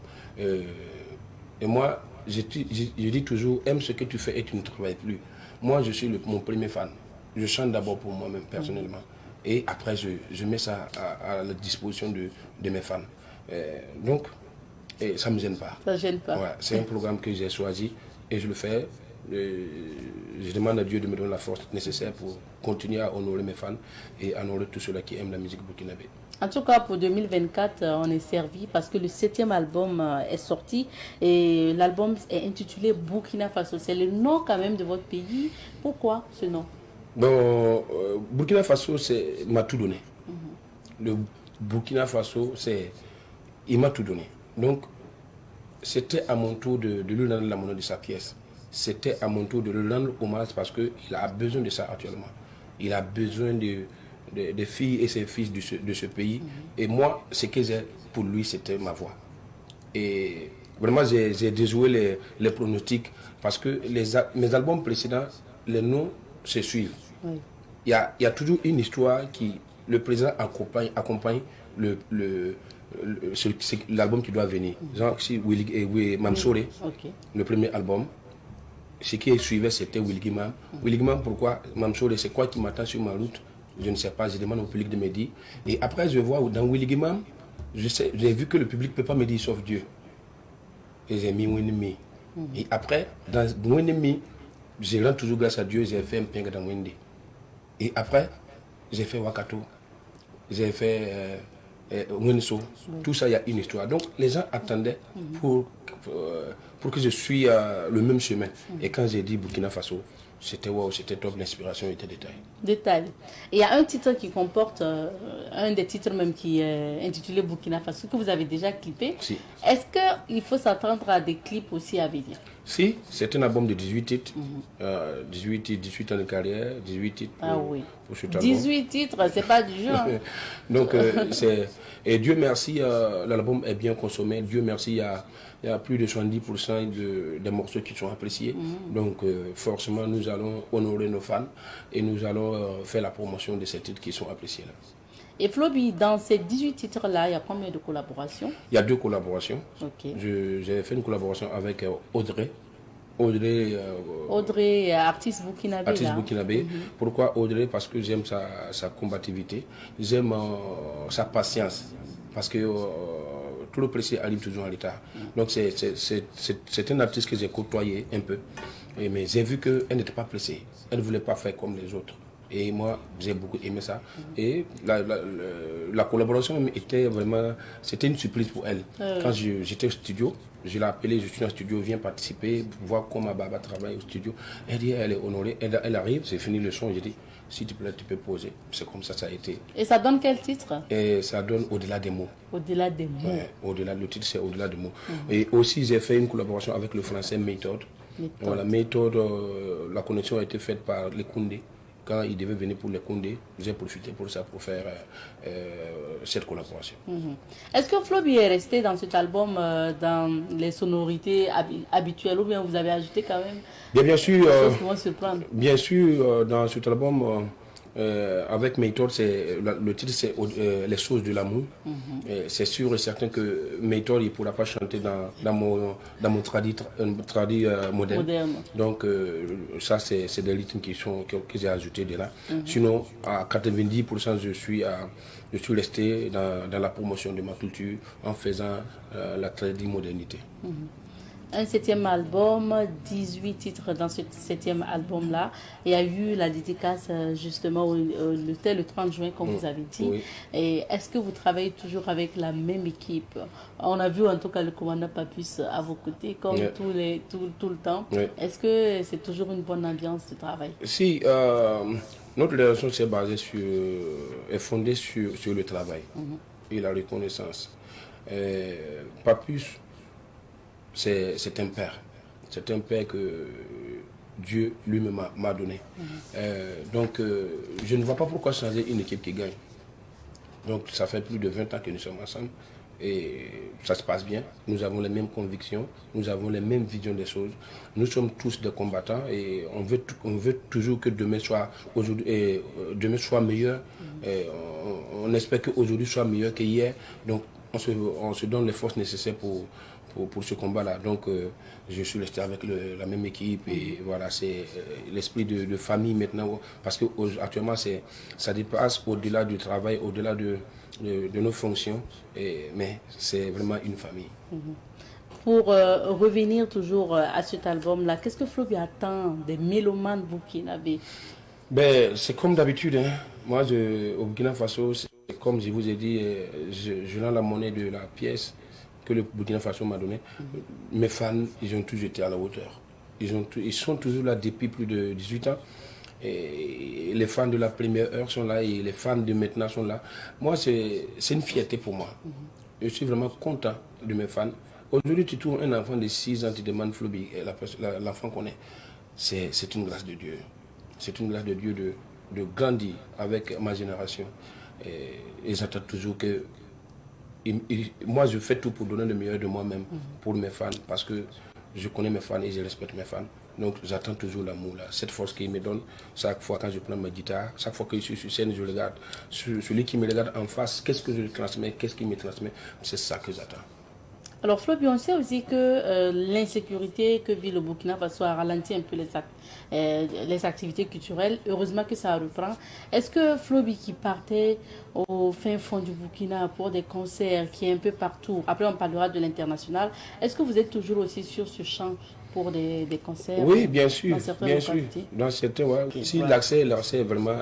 Speaker 5: Et moi, je dis toujours, aime ce que tu fais et tu ne travailles plus. Moi, je suis mon premier fan. Je chante d'abord pour moi-même, personnellement. Et après, je mets ça à la disposition de mes fans. Donc, et ça ne me gêne pas.
Speaker 1: Ça ne gêne pas.
Speaker 5: Ouais, c'est un programme que j'ai choisi et je le fais. Je demande à Dieu de me donner la force nécessaire pour continuer à honorer mes fans et à honorer tous ceux-là qui aiment la musique burkinabé.
Speaker 1: En tout cas, pour 2024, on est servi parce que le 7e album est sorti et l'album est intitulé Burkina Faso. C'est le nom quand même de votre pays. Pourquoi ce nom?
Speaker 5: Bon, Burkina Faso, m'a tout donné. Le Burkina Faso, il m'a tout donné. Donc, c'était à mon tour de lui rendre la monnaie de sa pièce. C'était à mon tour de lui rendre hommage parce qu'il a besoin de ça actuellement. Il a besoin des filles et ses fils de ce pays. Et moi, ce que j'ai pour lui, c'était ma voix. Et vraiment, j'ai déjoué les pronostics parce que mes albums précédents, les noms se suivent. Oui. Il y a toujours une histoire qui, le président accompagne l'album qui doit venir. Genre, si Mamsore, le premier album, ce qui suivait, c'était Wilgimam. Wilgimam, pourquoi? Mamsore, c'est quoi qui m'attend sur ma route? Je ne sais pas, je demande au public de me dire. Et après, je vois dans Wilgimam, j'ai vu que le public ne peut pas me dire sauf Dieu. Et j'ai mis Winemi. Et après, dans Winemi, je rends toujours grâce à Dieu, j'ai fait un ping dans Wendy. Et après, j'ai fait Wakato. J'ai fait Winso. Tout ça, il y a une histoire. Donc, les gens attendaient pour que je suive le même chemin. Et quand j'ai dit Burkina Faso, c'était wow, c'était top, l'inspiration était détail.
Speaker 1: Détail. Et il y a un titre qui comporte, un des titres même qui est intitulé Burkina Faso, que vous avez déjà clippé.
Speaker 5: Si.
Speaker 1: Est-ce qu'il faut s'attendre à des clips aussi à venir?
Speaker 5: Si, c'est un album de 18 titres, 18 ans de carrière, 18 titres pour cet album. 18
Speaker 1: titres, c'est pas du genre.
Speaker 5: Donc, et Dieu merci, l'album est bien consommé. Dieu merci, il y a plus de 70% des morceaux qui sont appréciés. Donc, forcément, nous allons honorer nos fans et nous allons faire la promotion de ces titres qui sont appréciés là.
Speaker 1: Et Floby, dans ces 18 titres-là, il y a combien de collaborations?
Speaker 5: Il y a 2 collaborations.
Speaker 1: Okay.
Speaker 5: J'ai fait une collaboration avec Audrey.
Speaker 1: Audrey, artiste burkinabé.
Speaker 5: Artiste burkinabé. Pourquoi Audrey? Parce que j'aime sa combativité, j'aime sa patience. Parce que tout le pressé arrive toujours en l'état. Donc c'est un artiste que j'ai côtoyé un peu. Mais j'ai vu qu'elle n'était pas pressée. Elle ne voulait pas faire comme les autres. Et moi, j'ai beaucoup aimé ça. Et la collaboration était vraiment... C'était une surprise pour elle. Quand j'étais au studio, je l'ai appelée, je suis dans le studio, viens participer, voir comment Baba travaille au studio. Elle dit, elle est honorée. Elle arrive, c'est fini le son. J'ai dit, s'il te plaît, tu peux poser. C'est comme ça a été.
Speaker 1: Et ça donne quel titre?
Speaker 5: Et ça donne Au-delà des mots.
Speaker 1: Au-delà des mots.
Speaker 5: Ouais, le titre, c'est Au-delà des mots. Et aussi, j'ai fait une collaboration avec le français Méthode. Voilà, Méthode, la connexion a été faite par les Koundé. Quand il devait venir pour les Koundé, j'ai profité pour ça, pour faire cette collaboration.
Speaker 1: Est-ce que Floby est resté dans cet album dans les sonorités habituelles ou bien vous avez ajouté quand même
Speaker 5: bien sûr,
Speaker 1: bien
Speaker 5: sûr, dans cet album, avec Méthode, le titre c'est Les choses de l'amour. C'est sûr et certain que Méthode, il ne pourra pas chanter dans mon tradit moderne. Donc ça, c'est des rythmes que j'ai ajoutés de là. Sinon, à 90%, je suis resté dans la promotion de ma culture en faisant la tradit modernité.
Speaker 1: Un 7e album, 18 titres dans ce 7e album-là. Il y a eu la dédicace justement le 30 juin, comme vous avez dit.
Speaker 5: Oui.
Speaker 1: Et est-ce que vous travaillez toujours avec la même équipe? On a vu en tout cas le commandant Papus à vos côtés, comme tout le temps.
Speaker 5: Oui.
Speaker 1: Est-ce que c'est toujours une bonne ambiance de travail?
Speaker 5: Si, notre relation est fondée sur le travail et la reconnaissance. Papus, c'est un père. C'est un père que Dieu lui-même m'a donné. Donc, je ne vois pas pourquoi changer une équipe qui gagne. Donc, ça fait plus de 20 ans que nous sommes ensemble. Et ça se passe bien. Nous avons les mêmes convictions. Nous avons les mêmes visions des choses. Nous sommes tous des combattants. Et on veut toujours que demain soit meilleur. Et on espère qu'aujourd'hui soit meilleur qu'hier. Donc, on se donne les forces nécessaires pour ce combat-là. Donc, je suis resté avec la même équipe et voilà, c'est l'esprit de famille maintenant, parce qu'actuellement, ça dépasse au-delà du travail, au-delà de nos fonctions, mais c'est vraiment une famille.
Speaker 1: Pour revenir toujours à cet album-là, qu'est-ce que Floby attend des mélomanes burkinabés?
Speaker 5: C'est comme d'habitude. Hein. Moi, au Burkina Faso, comme je vous ai dit, je rends la monnaie de la pièce que le Burkina Faso m'a donné. Mes fans, ils ont tous été à la hauteur. Ils sont toujours là depuis plus de 18 ans. Et les fans de la première heure sont là et les fans de maintenant sont là. Moi, c'est une fierté pour moi. Je suis vraiment content de mes fans. Aujourd'hui, tu trouves un enfant de 6 ans, tu demandes Floby, l'enfant qu'on est. C'est une grâce de Dieu. C'est une grâce de Dieu de grandir avec ma génération. Et j'attends toujours que... moi, je fais tout pour donner le meilleur de moi-même pour mes fans, parce que je connais mes fans et je respecte mes fans. Donc, j'attends toujours l'amour, là, cette force qu'ils me donnent. Chaque fois quand je prends ma guitare, chaque fois que je suis sur scène, je regarde. Celui qui me regarde en face, qu'est-ce que je lui transmets, qu'est-ce qu'il me transmet, c'est ça que j'attends.
Speaker 1: Alors, Floby, on sait aussi que l'insécurité que vit le Burkina Faso a ralenti un peu les activités culturelles. Heureusement que ça reprend. Est-ce que Floby, qui partait au fin fond du Burkina pour des concerts, qui est un peu partout, après on parlera de l'international, est-ce que vous êtes toujours aussi sur ce champ pour des concerts?
Speaker 5: Oui, bien sûr.
Speaker 1: Dans certaines
Speaker 5: bien sûr. Dans certains, ouais. Si l'accès est vraiment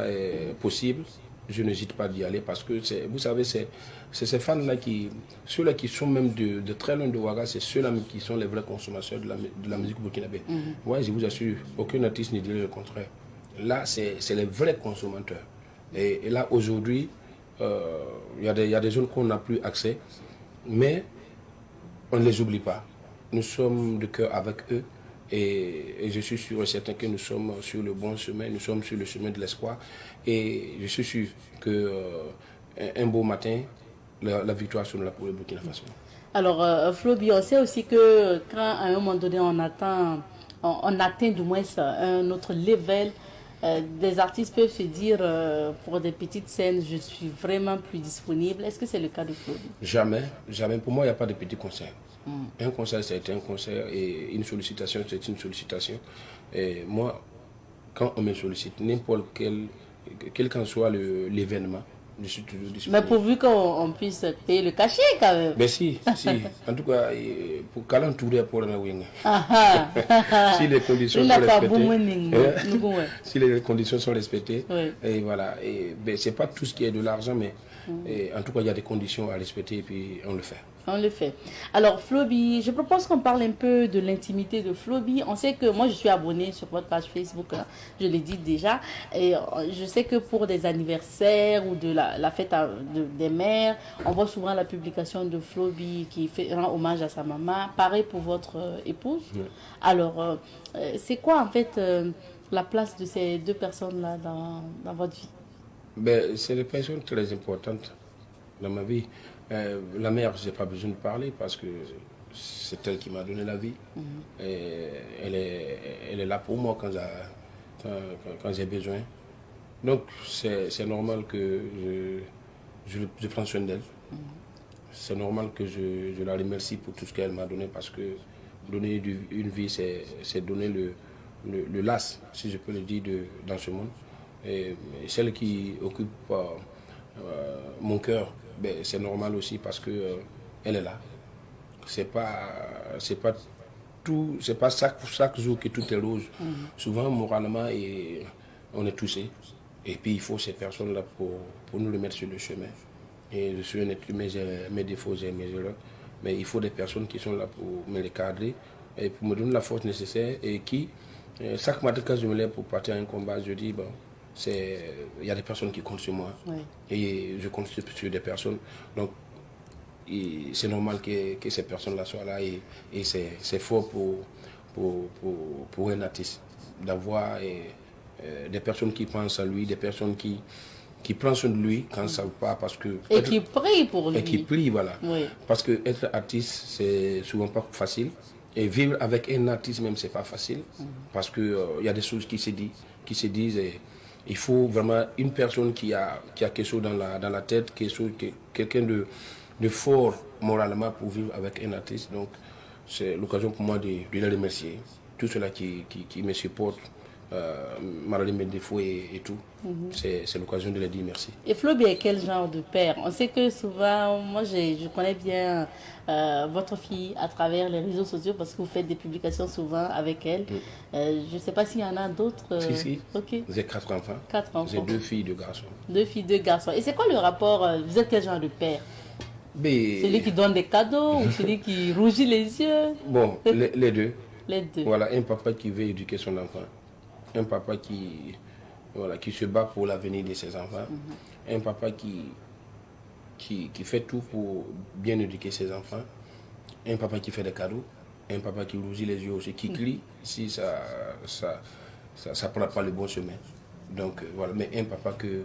Speaker 5: possible, je n'hésite pas d'y aller parce que, vous savez, c'est ces fans-là ceux-là qui sont même de très loin de Ouaga, c'est ceux-là qui sont les vrais consommateurs de la musique burkinabé. Ouais, je vous assure, aucun artiste ne dirait le contraire. Là, c'est les vrais consommateurs. Et là, aujourd'hui, il y a des zones qu'on n'a plus accès, mais on ne les oublie pas. Nous sommes de cœur avec eux. Et je suis sûr et certain que nous sommes sur le bon chemin, nous sommes sur le chemin de l'espoir. Et je suis sûr qu'un beau matin, la victoire sera là pour le Burkina Faso.
Speaker 1: Alors, Floby, on sait aussi que quand à un moment donné on atteint du moins un autre level, des artistes peuvent se dire pour des petites scènes, je suis vraiment plus disponible. Est-ce que c'est le cas de Floby?
Speaker 5: Jamais, jamais. Pour moi, il n'y a pas de petits concerts. Un concert, c'est un concert et une sollicitation, c'est une sollicitation. Et moi, quand on me sollicite, n'importe quel qu'en soit l'événement, je suis toujours disponible.
Speaker 1: Mais pourvu qu'on puisse payer le cachet quand même.
Speaker 5: Mais si. En tout cas, pour qu'elle entourer pour la wing. Si les conditions sont respectées. Si les conditions sont respectées. Oui. Et voilà. C'est pas tout ce qui est de l'argent, mais en tout cas, il y a des conditions à respecter et puis on le fait.
Speaker 1: On le fait. Alors, Floby, je propose qu'on parle un peu de l'intimité de Floby. On sait que moi, je suis abonnée sur votre page Facebook, hein, je l'ai dit déjà. Et je sais que pour des anniversaires ou de la fête des mères, on voit souvent la publication de Floby qui rend hommage à sa maman. Pareil pour votre épouse. Oui. Alors, c'est quoi en fait la place de ces deux personnes-là dans votre vie?
Speaker 5: C'est des personnes très importantes dans ma vie. La mère, je n'ai pas besoin de parler parce que c'est elle qui m'a donné la vie. Et elle est là pour moi quand j'ai besoin. Donc, c'est normal que je prenne soin d'elle. C'est normal que je la remercie pour tout ce qu'elle m'a donné parce que donner une vie, c'est donner le las, si je peux le dire, dans ce monde. Et celle qui occupe mon cœur, c'est normal aussi parce que elle est là. C'est pas chaque jour que tout est rose. Souvent moralement on est touché. Et puis il faut ces personnes là pour nous remettre sur le chemin. Et je suis un être humain, j'ai mes défauts, j'ai mes erreurs, mais il faut des personnes qui sont là pour me les cadrer et pour me donner la force nécessaire et qui chaque matin quand je me lève pour partir à un combat, je dis il y a des personnes qui comptent sur moi. Oui. Et je compte sur des personnes. Donc, c'est normal que ces personnes-là soient là. Et c'est fort pour un artiste d'avoir des personnes qui pensent à lui, des personnes qui prennent soin de lui quand ça ne va pas. Parce que
Speaker 1: et qui prient pour lui.
Speaker 5: Et qui prient, voilà. Oui. Parce que être artiste, c'est souvent pas facile. Et vivre avec un artiste même, c'est pas facile. Parce qu'il y a des choses qui se disent et il faut vraiment une personne qui a quelque chose dans la tête, quelqu'un de fort moralement pour vivre avec un artiste. Donc, c'est l'occasion pour moi de les remercier. Tous ceux-là qui me supportent, malgré mes défauts et tout, c'est l'occasion de leur dire merci.
Speaker 1: Et Floby est quel genre de père? On sait que souvent, moi je connais bien votre fille à travers les réseaux sociaux parce que vous faites des publications souvent avec elle. Je ne sais pas s'il y en a d'autres.
Speaker 5: Si.
Speaker 1: Okay.
Speaker 5: J'ai 4 enfants.
Speaker 1: 4 enfants.
Speaker 5: J'ai 2 filles, 2 garçons.
Speaker 1: 2 filles, 2 garçons. Et c'est quoi le rapport? Vous êtes quel genre de père? Celui qui donne des cadeaux ou celui qui rougit les yeux?
Speaker 5: Bon, les deux.
Speaker 1: Les deux.
Speaker 5: Voilà, un papa qui veut éduquer son enfant. Un papa qui se bat pour l'avenir de ses enfants. Un papa qui fait tout pour bien éduquer ses enfants. Un papa qui fait des cadeaux. Un papa qui rougit les yeux aussi, qui crie si ça prend pas le bon chemin. Donc voilà, mais un papa que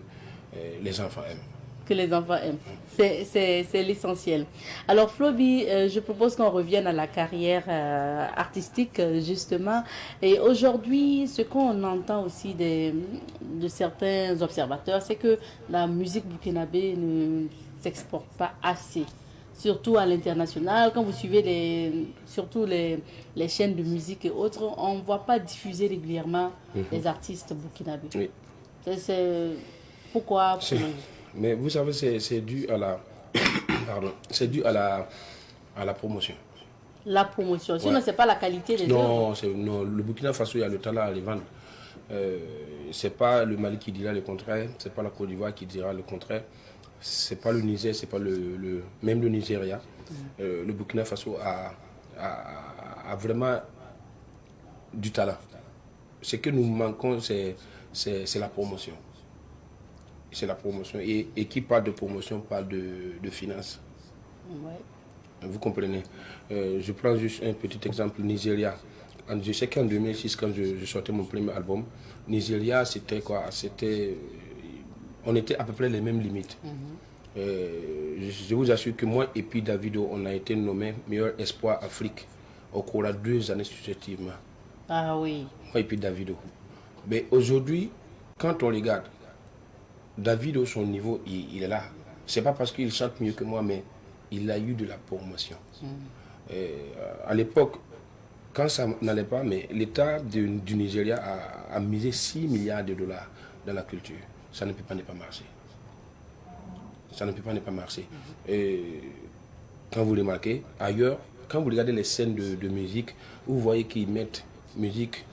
Speaker 5: les enfants aiment.
Speaker 1: Que les enfants aiment. C'est l'essentiel. Alors Floby, je propose qu'on revienne à la carrière artistique justement. Et aujourd'hui, ce qu'on entend aussi de certains observateurs, c'est que la musique burkinabé ne s'exporte pas assez. Surtout à l'international, quand vous suivez surtout les chaînes de musique et autres, on ne voit pas diffuser régulièrement les artistes burkinabés.
Speaker 5: Oui.
Speaker 1: C'est pourquoi
Speaker 5: Mais vous savez, c'est dû à la c'est dû à la promotion.
Speaker 1: La promotion. Sinon, c'est pas la qualité des œuvres.
Speaker 5: Non, le Burkina Faso, il y a le talent à les vendre. C'est pas le Mali qui dira le contraire, c'est pas la Côte d'Ivoire qui dira le contraire, c'est pas le Niger, c'est pas même le Nigeria. Le Burkina Faso a vraiment du talent. Ce que nous manquons, c'est la promotion. C'est la promotion. Et qui parle de promotion parle de finances.
Speaker 1: Ouais.
Speaker 5: Vous comprenez. Je prends juste un petit exemple, Nigeria. Je sais qu'en 2006, quand je sortais mon premier album, Nigeria, c'était quoi? On était à peu près les mêmes limites. Je vous assure que moi et puis Davido, on a été nommé meilleur espoir Afrique au cours de 2 années successivement.
Speaker 1: Ah oui.
Speaker 5: Moi et puis Davido. Mais aujourd'hui, quand on regarde, Davido, son niveau, il est là. C'est pas parce qu'il chante mieux que moi, mais il a eu de la promotion. À l'époque, quand ça n'allait pas, mais l'État du Nigeria a misé 6 milliards de dollars dans la culture. Ça ne peut pas ne pas marcher. Ça ne peut pas ne pas marcher. Et quand vous remarquez, ailleurs, quand vous regardez les scènes de musique, vous voyez qu'ils mettent musique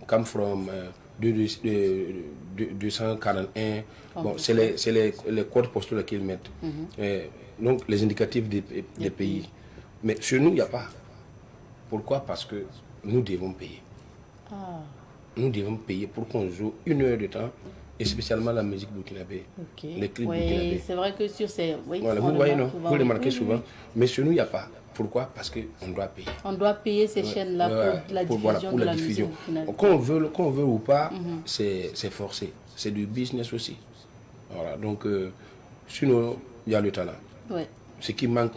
Speaker 5: come from 241. Bon, c'est les codes postaux qu'ils mettent. Donc, les indicatifs des pays. Mais chez nous, il n'y a pas. Pourquoi? Parce que nous devons payer. Nous devons payer pour qu'on joue 1 heure de temps, et spécialement la musique burkinabé, les clips burkinabés.
Speaker 1: C'est vrai que sur ces... Oui,
Speaker 5: voilà, vous voyez, non? Vous les marquez souvent. Mais chez nous, il n'y a pas. Pourquoi? Parce qu'on doit payer.
Speaker 1: On doit payer ces chaînes-là pour la diffusion de la musique.
Speaker 5: Qu'on veut ou pas, c'est forcé. C'est du business aussi. Voilà, donc, sinon, il y a le talent.
Speaker 1: Ouais.
Speaker 5: Ce qui manque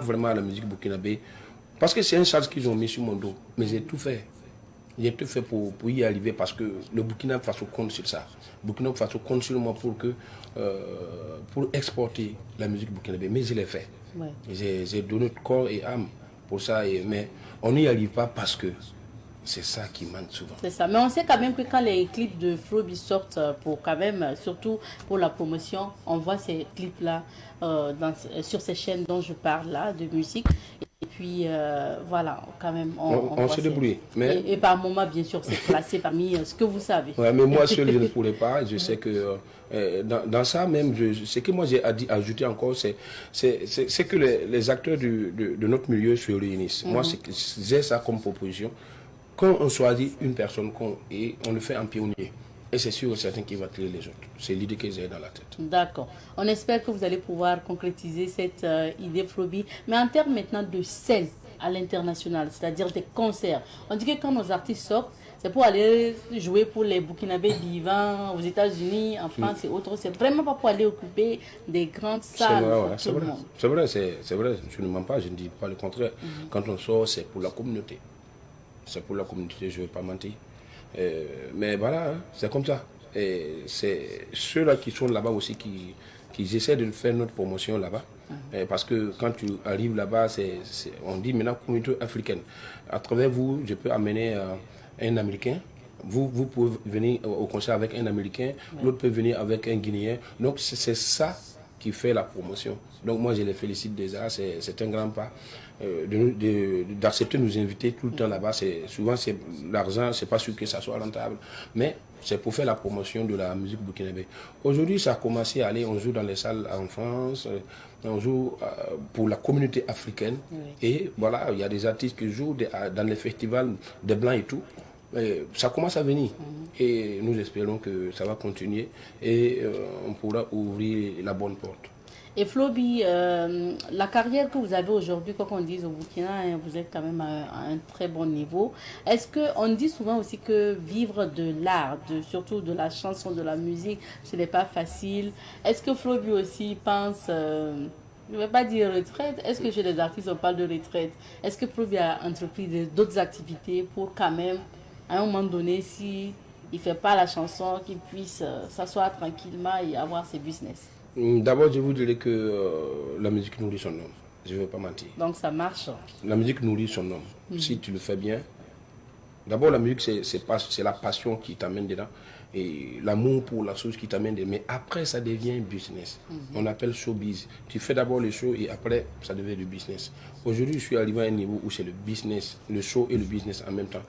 Speaker 5: vraiment à la musique burkinabé, parce que c'est un charge qu'ils ont mis sur mon dos. Mais j'ai tout fait. J'ai tout fait pour y arriver, parce que le Burkina Faso compte sur ça. Le Burkina Faso compte sur moi pour exporter la musique burkinabé. Mais je l'ai fait.
Speaker 1: Ouais.
Speaker 5: J'ai donné corps et âme pour ça. Mais on n'y arrive pas parce que c'est ça qui manque souvent.
Speaker 1: C'est ça. Mais on sait quand même que quand les clips de Flobi sortent, pour quand même, surtout pour la promotion, on voit ces clips-là sur ces chaînes dont je parle là, de musique. Et puis, voilà, quand même,
Speaker 5: on se débrouille. Mais...
Speaker 1: Et par moment, bien sûr, c'est classé parmi ce que vous savez.
Speaker 5: Ouais, mais moi seul, je ne pourrais pas. Je sais que dans ça même, ce que moi j'ai ajouté encore, c'est que les acteurs de notre milieu se réunissent. Moi, j'ai ça comme proposition. Quand on choisit une personne et on le fait en pionnier, et c'est sûr certain qu'il va tirer les autres. C'est l'idée que j'ai dans la tête.
Speaker 1: D'accord. On espère que vous allez pouvoir concrétiser cette idée, Flobi. Mais en termes maintenant de scène à l'international, c'est-à-dire des concerts, on dit que quand nos artistes sortent, c'est pour aller jouer pour les Burkinabés vivants aux États-Unis, en France et autres. C'est vraiment pas pour aller occuper des grandes salles.
Speaker 5: C'est vrai, c'est vrai. Je ne mens pas, je ne dis pas le contraire. Quand on sort, c'est pour la communauté. C'est pour la communauté, je ne vais pas mentir. Mais voilà, hein, c'est comme ça. Et c'est ceux-là qui sont là-bas aussi qui essaient de faire notre promotion là-bas. Parce que quand tu arrives là-bas, on dit maintenant communauté africaine. À travers vous, je peux amener un Américain. Vous pouvez venir au concert avec un Américain, l'autre peut venir avec un Guinéen. Donc c'est ça qui fait la promotion. Donc moi je les félicite déjà, c'est un grand pas. D'accepter de nous inviter tout le temps là-bas. Souvent, c'est l'argent, c'est pas sûr que ça soit rentable, mais c'est pour faire la promotion de la musique burkinabé. Aujourd'hui, ça a commencé à aller, on joue dans les salles en France, on joue pour la communauté africaine, et voilà, il y a des artistes qui jouent dans les festivals des Blancs et tout. Ça commence à venir, et nous espérons que ça va continuer, et on pourra ouvrir la bonne porte.
Speaker 1: Et Flobi, la carrière que vous avez aujourd'hui, quoi qu'on dise au Burkina, vous êtes quand même à un très bon niveau. Est-ce qu'on dit souvent aussi que vivre de l'art, surtout de la chanson, de la musique, ce n'est pas facile? Est-ce que Flobi aussi pense, je ne vais pas dire retraite, est-ce que chez les artistes on parle de retraite? Est-ce que Flobi a entrepris d'autres activités pour quand même, à un moment donné, si il ne fait pas la chanson, qu'il puisse s'asseoir tranquillement et avoir ses business?
Speaker 5: D'abord, je vous dirais que la musique nourrit son homme. Je ne vais pas mentir.
Speaker 1: Donc ça marche.
Speaker 5: La musique nourrit son homme. Si tu le fais bien, D'abord, la musique, c'est la passion qui t'amène dedans. Et l'amour pour la chose qui t'amène dedans. Mais après, ça devient un business. On appelle showbiz. Tu fais d'abord le show et après, ça devient du business. Aujourd'hui, je suis arrivé à un niveau où c'est le business, le show et le business en même temps.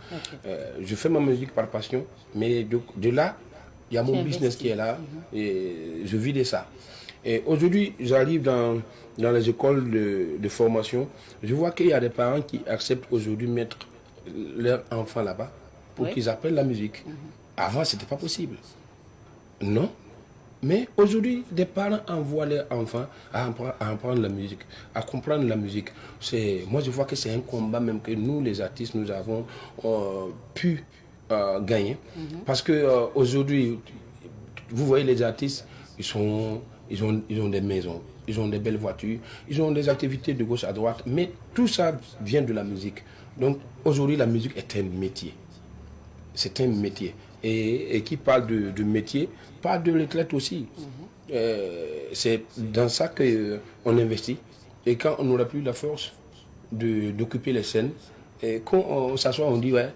Speaker 5: Je fais ma musique par passion, mais de là, il y a mon business qui est là et je vis de ça. Et aujourd'hui, j'arrive dans les écoles de formation. Je vois qu'il y a des parents qui acceptent aujourd'hui de mettre leurs enfants là-bas pour qu'ils apprennent la musique. Avant, ce n'était pas possible. Non. Mais aujourd'hui, des parents envoient leurs enfants à apprendre la musique, à comprendre la musique. Moi, je vois que c'est un combat même que nous, les artistes, nous avons pu gagner. Parce que aujourd'hui, vous voyez les artistes, ils ont des maisons, ils ont des belles voitures, ils ont des activités de gauche à droite, mais tout ça vient de la musique. Donc aujourd'hui, la musique est un métier. C'est un métier. Et qui parle de métier, parle de retraite aussi. C'est dans ça qu'on investit. Et quand on n'aura plus la force d'occuper les scènes, et quand on s'assoit, on dit, ouais,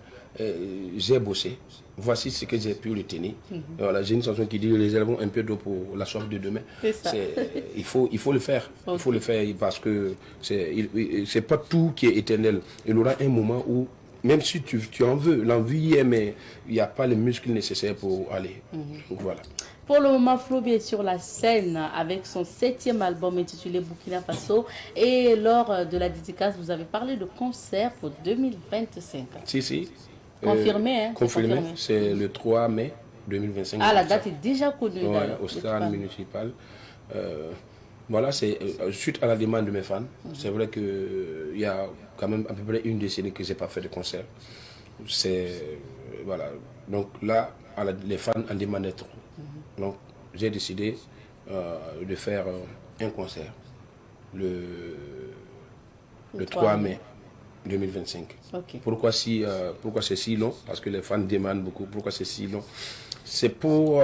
Speaker 5: j'ai bossé. Voici ce que j'ai pu retenir. Voilà, j'ai une chanson qui dit réservons un peu d'eau pour la soif de demain. Il faut le faire. Il faut le faire parce que c'est pas tout qui est éternel. Il y aura un moment où, même si tu en veux, l'envie est, mais il n'y a pas les muscles nécessaires pour aller. Donc voilà.
Speaker 1: Pour le moment, Floby est sur la scène avec son 7e album intitulé Burkina Faso. Et lors de la dédicace, vous avez parlé de concert pour 2025.
Speaker 5: Si.
Speaker 1: Confirmé, hein?
Speaker 5: Confirmé, c'est le 3 mai 2025.
Speaker 1: Ah, la date est déjà connue.
Speaker 5: Au stade municipal. Voilà, c'est suite à la demande de mes fans. C'est vrai qu'il y a quand même à peu près une décennie que je n'ai pas fait de concert. Voilà. Donc là, les fans en demandaient trop. Donc j'ai décidé de faire un concert le 3 mai 2025. Pourquoi c'est si long? Parce que les fans demandent beaucoup. Pourquoi c'est si long? C'est pour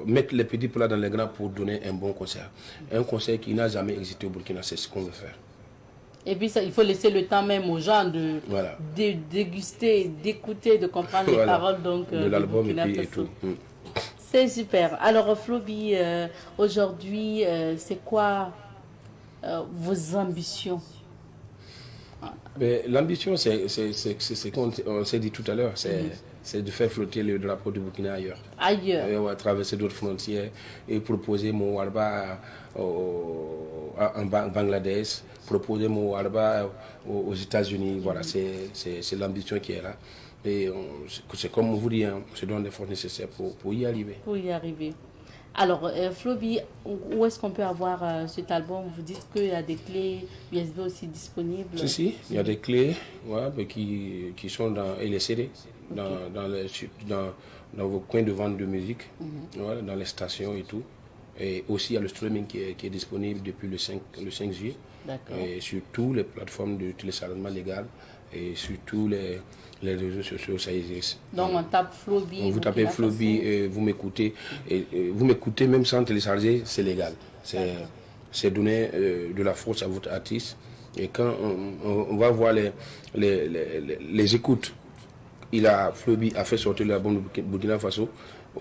Speaker 5: mettre les petits plats dans les grands pour donner un bon concert. Un concert qui n'a jamais existé au Burkina, c'est ce qu'on veut faire.
Speaker 1: Et puis il faut laisser le temps même aux gens de déguster, d'écouter, de comprendre les paroles de
Speaker 5: l'album et tout.
Speaker 1: C'est super. Alors Floby, aujourd'hui, c'est quoi vos ambitions?
Speaker 5: L'ambition, c'est qu'on s'est dit tout à l'heure, c'est de faire flotter le drapeau du Burkina ailleurs. On va traverser d'autres frontières et proposer mon Warba en Bangladesh, proposer mon Warba aux États-Unis. Voilà, c'est l'ambition qui est là. Et c'est comme on vous dit, on se donne les forces nécessaires pour y arriver.
Speaker 1: Pour y arriver. Alors, Floby, où est-ce qu'on peut avoir cet album? Vous dites qu'il y a des clés USB aussi disponibles.
Speaker 5: Si, il y a des clés qui sont dans les CD, dans vos coins de vente de musique, dans les stations et tout. Et aussi, il y a le streaming qui est disponible depuis le 5 juillet. Et sur toutes les plateformes de téléchargement légal et sur tous les réseaux sociaux, ça existe.
Speaker 1: Donc on tape Floby.
Speaker 5: Vous tapez Floby, vous m'écoutez. Vous m'écoutez même sans télécharger, c'est légal. C'est donner de la force à votre artiste. Et quand on va voir les écoutes, Floby a fait sortir l'album de Burkina Faso.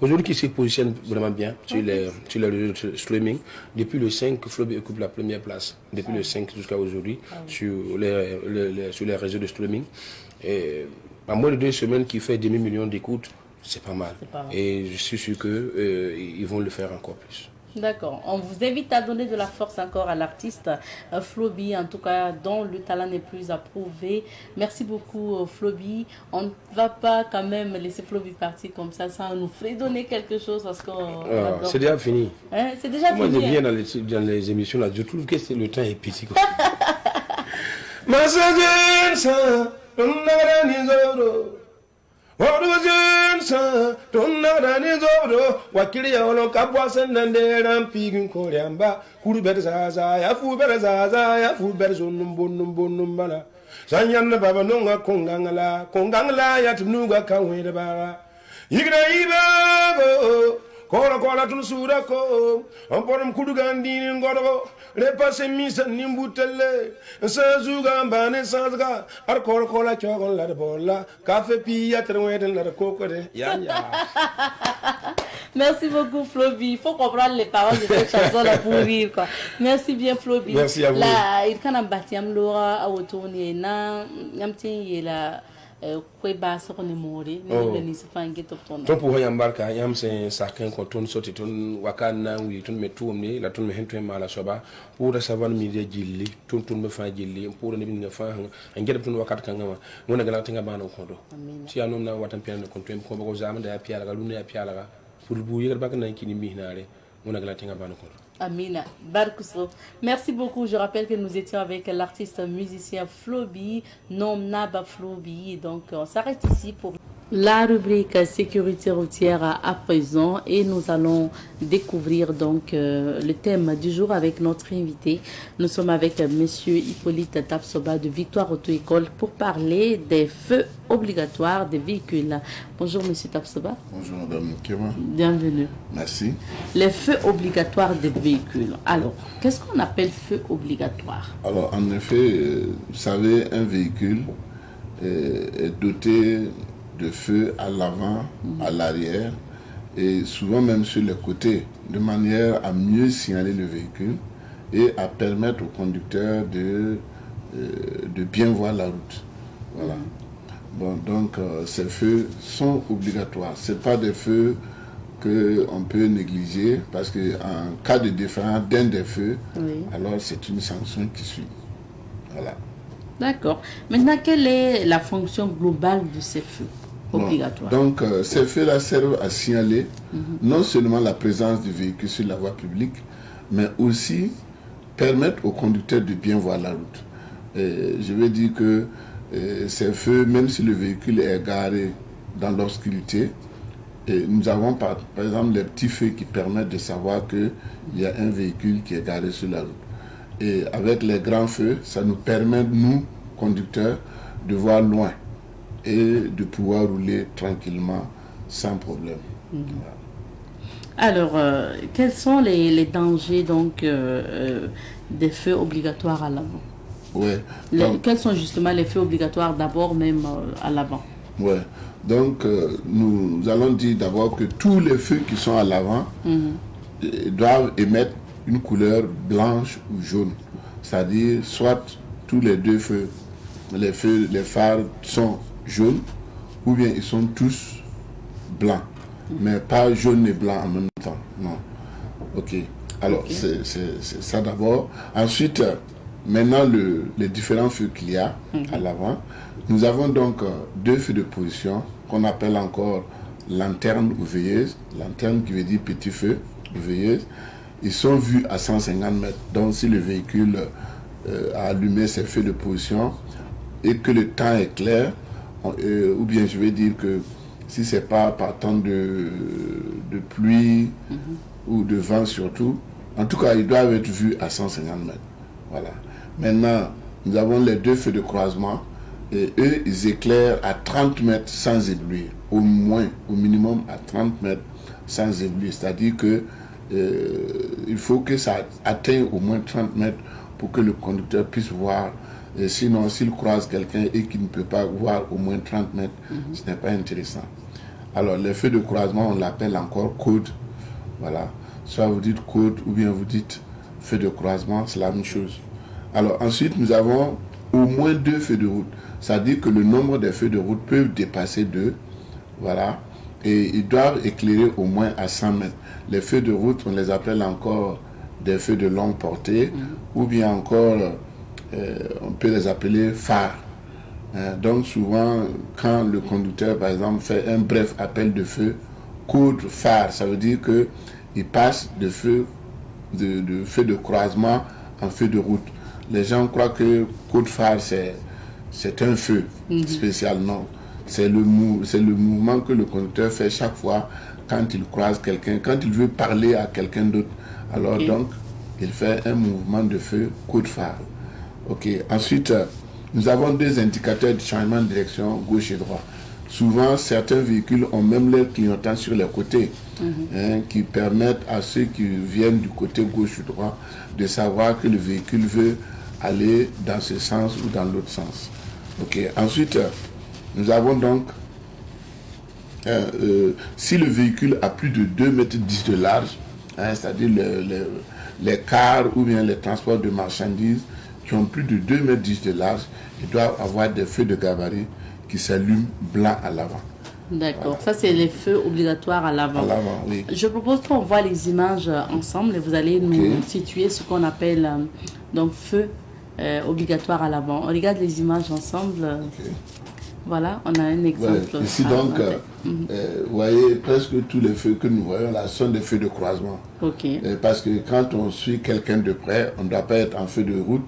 Speaker 5: Aujourd'hui, qui se positionne vraiment bien sur les réseaux de streaming. Depuis le 5, Floby occupe la première place. Depuis le 5 jusqu'à aujourd'hui, sur les réseaux de streaming. Et en moins de 2 semaines, qui fait demi-million d'écoutes, c'est pas mal. Et je suis sûr qu'ils vont le faire encore plus.
Speaker 1: D'accord. On vous invite à donner de la force encore à l'artiste Floby, en tout cas, dont le talent n'est plus approuvé. Merci beaucoup, Floby. On ne va pas quand même laisser Floby partir comme ça sans nous donner quelque chose parce qu'on
Speaker 5: c'est déjà fini.
Speaker 1: C'est déjà fini.
Speaker 5: Moi, je viens dans les émissions là, je trouve que le temps est petit. Wakili ya olo kabwa sendandera mpigin kolyamba kuruber zaza ya fuber zaza ya fuber zonumbala sanyanna baba nonga kongangala ya tunuga kawere bara yigra ibego kola kola tun sura ko on porum kudugandi ngoro le passe misa nimbutelle sazuga mbane sazuga ar kola kola chogon la bolla café pia trweden la kokore ya ya.
Speaker 1: Merci beaucoup Floby. Il faut comprendre les paroles de cette chanson là pour rire quoi. Merci bien Floby.
Speaker 5: Merci à vous.
Speaker 1: Là, il can bâtir Laura à retourner na yamti la kweba sokoni mori ni ni sifange top ton.
Speaker 5: Ton pour yambarka yam c'est sakin ko ton soti ton wakana wi ton me tuomni la ton me hento mala soba pour savan mi de jilli ton me fa jilli pour ne binga fa ngedam ton wakat kan ngama wona gala tinga bana ko do. Si anom na watan piano ko tem ko ko zama da piala ga lunne piala ga pour bu yegal bak nan kini mihnare wona gala tinga bana ko.
Speaker 1: Amina Barkousro. Merci beaucoup. Je rappelle que nous étions avec l'artiste musicien Floby, nom Naba Floby. Donc, on s'arrête ici pour la rubrique sécurité routière à présent et nous allons découvrir donc le thème du jour avec notre invité. Nous sommes avec monsieur Hippolyte Tapsoba de Victoire Auto-École pour parler des feux obligatoires des véhicules. Bonjour monsieur Tapsoba.
Speaker 6: Bonjour madame Kema.
Speaker 1: Bienvenue.
Speaker 6: Merci.
Speaker 1: Les feux obligatoires des véhicules. Alors, qu'est-ce qu'on appelle feu obligatoire?
Speaker 6: Alors en effet, vous savez, un véhicule est doté de feux à l'avant, à l'arrière et souvent même sur les côtés, de manière à mieux signaler le véhicule et à permettre au conducteur de bien voir la route. Voilà. Bon, donc ces feux sont obligatoires. Ce n'est pas des feux qu'on peut négliger parce qu'en cas de défaillance d'un des feux, alors c'est une sanction qui suit. Voilà.
Speaker 1: D'accord. Maintenant, quelle est la fonction globale de ces feux obligatoires?
Speaker 6: Donc, ces feux-là servent à signaler non seulement la présence du véhicule sur la voie publique, mais aussi permettre au conducteur de bien voir la route. Et je veux dire que ces feux, même si le véhicule est garé dans l'obscurité, nous avons par exemple les petits feux qui permettent de savoir qu'il y a un véhicule qui est garé sur la route. Et avec les grands feux, ça nous permet, nous, conducteurs, de voir loin et de pouvoir rouler tranquillement sans problème. Voilà.
Speaker 1: Alors, quels sont les dangers donc, des feux obligatoires à l'avant? Quels sont justement les feux obligatoires d'abord même à l'avant?
Speaker 6: Donc nous allons dire d'abord que tous les feux qui sont à l'avant doivent émettre une couleur blanche ou jaune. C'est-à-dire soit tous les deux feux, les phares sont jaunes ou bien ils sont tous blancs, mais pas jaune et blanc en même temps. Non. Ok. Alors c'est ça d'abord. Ensuite, maintenant les différents feux qu'il y a à l'avant, nous avons donc deux feux de position qu'on appelle encore lanterne ou veilleuse. Lanterne qui veut dire petit feu ou veilleuse. Ils sont vus à 150 mètres. Donc si le véhicule a allumé ses feux de position et que le temps est clair, ou bien je vais dire que si ce n'est pas par temps de pluie ou de vent surtout, en tout cas ils doivent être vus à 150 mètres. Voilà. Maintenant, nous avons les deux feux de croisement et eux, ils éclairent à 30 mètres sans éblouir. Au moins, au minimum à 30 mètres sans éblouir. C'est-à-dire que il faut que ça atteigne au moins 30 mètres pour que le conducteur puisse voir. Et sinon, s'il croise quelqu'un et qu'il ne peut pas voir au moins 30 mètres, ce n'est pas intéressant. Alors, les feux de croisement, on l'appelle encore code. Voilà. Soit vous dites code ou bien vous dites feu de croisement, c'est la même chose. Alors, ensuite, nous avons au moins deux feux de route. C'est-à-dire que le nombre des feux de route peut dépasser 2. Voilà. Et ils doivent éclairer au moins à 100 mètres. Les feux de route, on les appelle encore des feux de longue portée ou bien encore, on peut les appeler phares. Donc souvent, quand le conducteur, par exemple, fait un bref appel de feu, code phare, ça veut dire qu'il passe de feu de croisement en feu de route. Les gens croient que code phare, c'est un feu spécial. Non. C'est le mouvement que le conducteur fait chaque fois quand il croise quelqu'un, quand il veut parler à quelqu'un d'autre. Alors donc, il fait un mouvement de feu, coup de phare. Ok. Ensuite, nous avons deux indicateurs de changement de direction, gauche et droite. Souvent, certains véhicules ont même leur clignotant sur les côtés, qui permettent à ceux qui viennent du côté gauche ou droit de savoir que le véhicule veut aller dans ce sens ou dans l'autre sens. Ok. Ensuite, nous avons donc, si le véhicule a plus de 2,10 mètres de large, c'est-à-dire les cars ou bien les transports de marchandises qui ont plus de 2,10 mètres de large, ils doivent avoir des feux de gabarit qui s'allument blanc à l'avant.
Speaker 1: D'accord, ça c'est les feux obligatoires à l'avant.
Speaker 6: À l'avant, oui.
Speaker 1: Je propose qu'on voit les images ensemble et vous allez nous situer ce qu'on appelle donc feu obligatoire à l'avant. On regarde les images ensemble. Voilà, on a un exemple.
Speaker 6: Ouais. Ici donc, vous voyez presque tous les feux que nous voyons là sont des feux de croisement.
Speaker 1: Ok.
Speaker 6: Parce que quand on suit quelqu'un de près, on ne doit pas être en feu de route.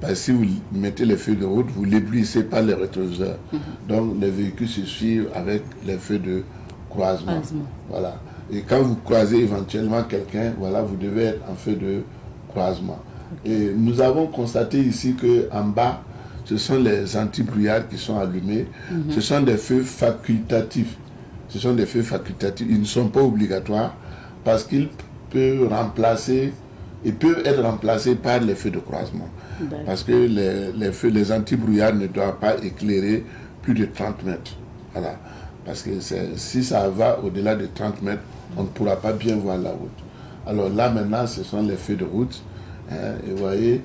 Speaker 6: Parce que si vous mettez les feux de route, vous l'éblouissez par les rétroviseurs. Donc les véhicules se suivent avec les feux de croisement. Voilà. Et quand vous croisez éventuellement quelqu'un, voilà, vous devez être en feu de croisement. Et nous avons constaté ici qu'en bas, ce sont les anti-brouillards qui sont allumés. Ce sont des feux facultatifs. Ce sont des feux facultatifs. Ils ne sont pas obligatoires parce qu'ils peuvent être remplacés par les feux de croisement. Parce que les anti-brouillards ne doivent pas éclairer plus de 30 mètres. Voilà. Parce que si ça va au-delà de 30 mètres, on ne pourra pas bien voir la route. Alors là, maintenant, ce sont les feux de route. Et vous voyez,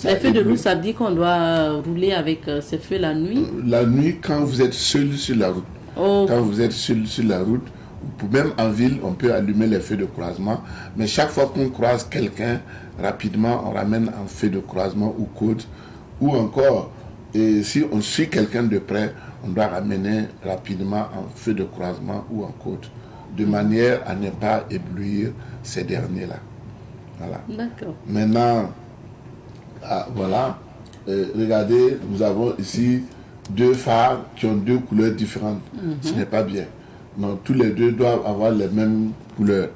Speaker 1: les feux de route, ça dit qu'on doit rouler avec ces feux la nuit?
Speaker 6: La nuit, quand vous êtes seul sur la route. Quand vous êtes seul sur la route, même en ville, on peut allumer les feux de croisement. Mais chaque fois qu'on croise quelqu'un, rapidement, on ramène en feu de croisement ou code. Ou encore, et si on suit quelqu'un de près, on doit ramener rapidement en feu de croisement ou en code. De manière à ne pas éblouir ces derniers-là. Voilà.
Speaker 1: D'accord.
Speaker 6: Maintenant, voilà. Regardez, nous avons ici 2 phares qui ont 2 couleurs différentes. Ce n'est pas bien. Non, tous les 2 doivent avoir les mêmes couleurs.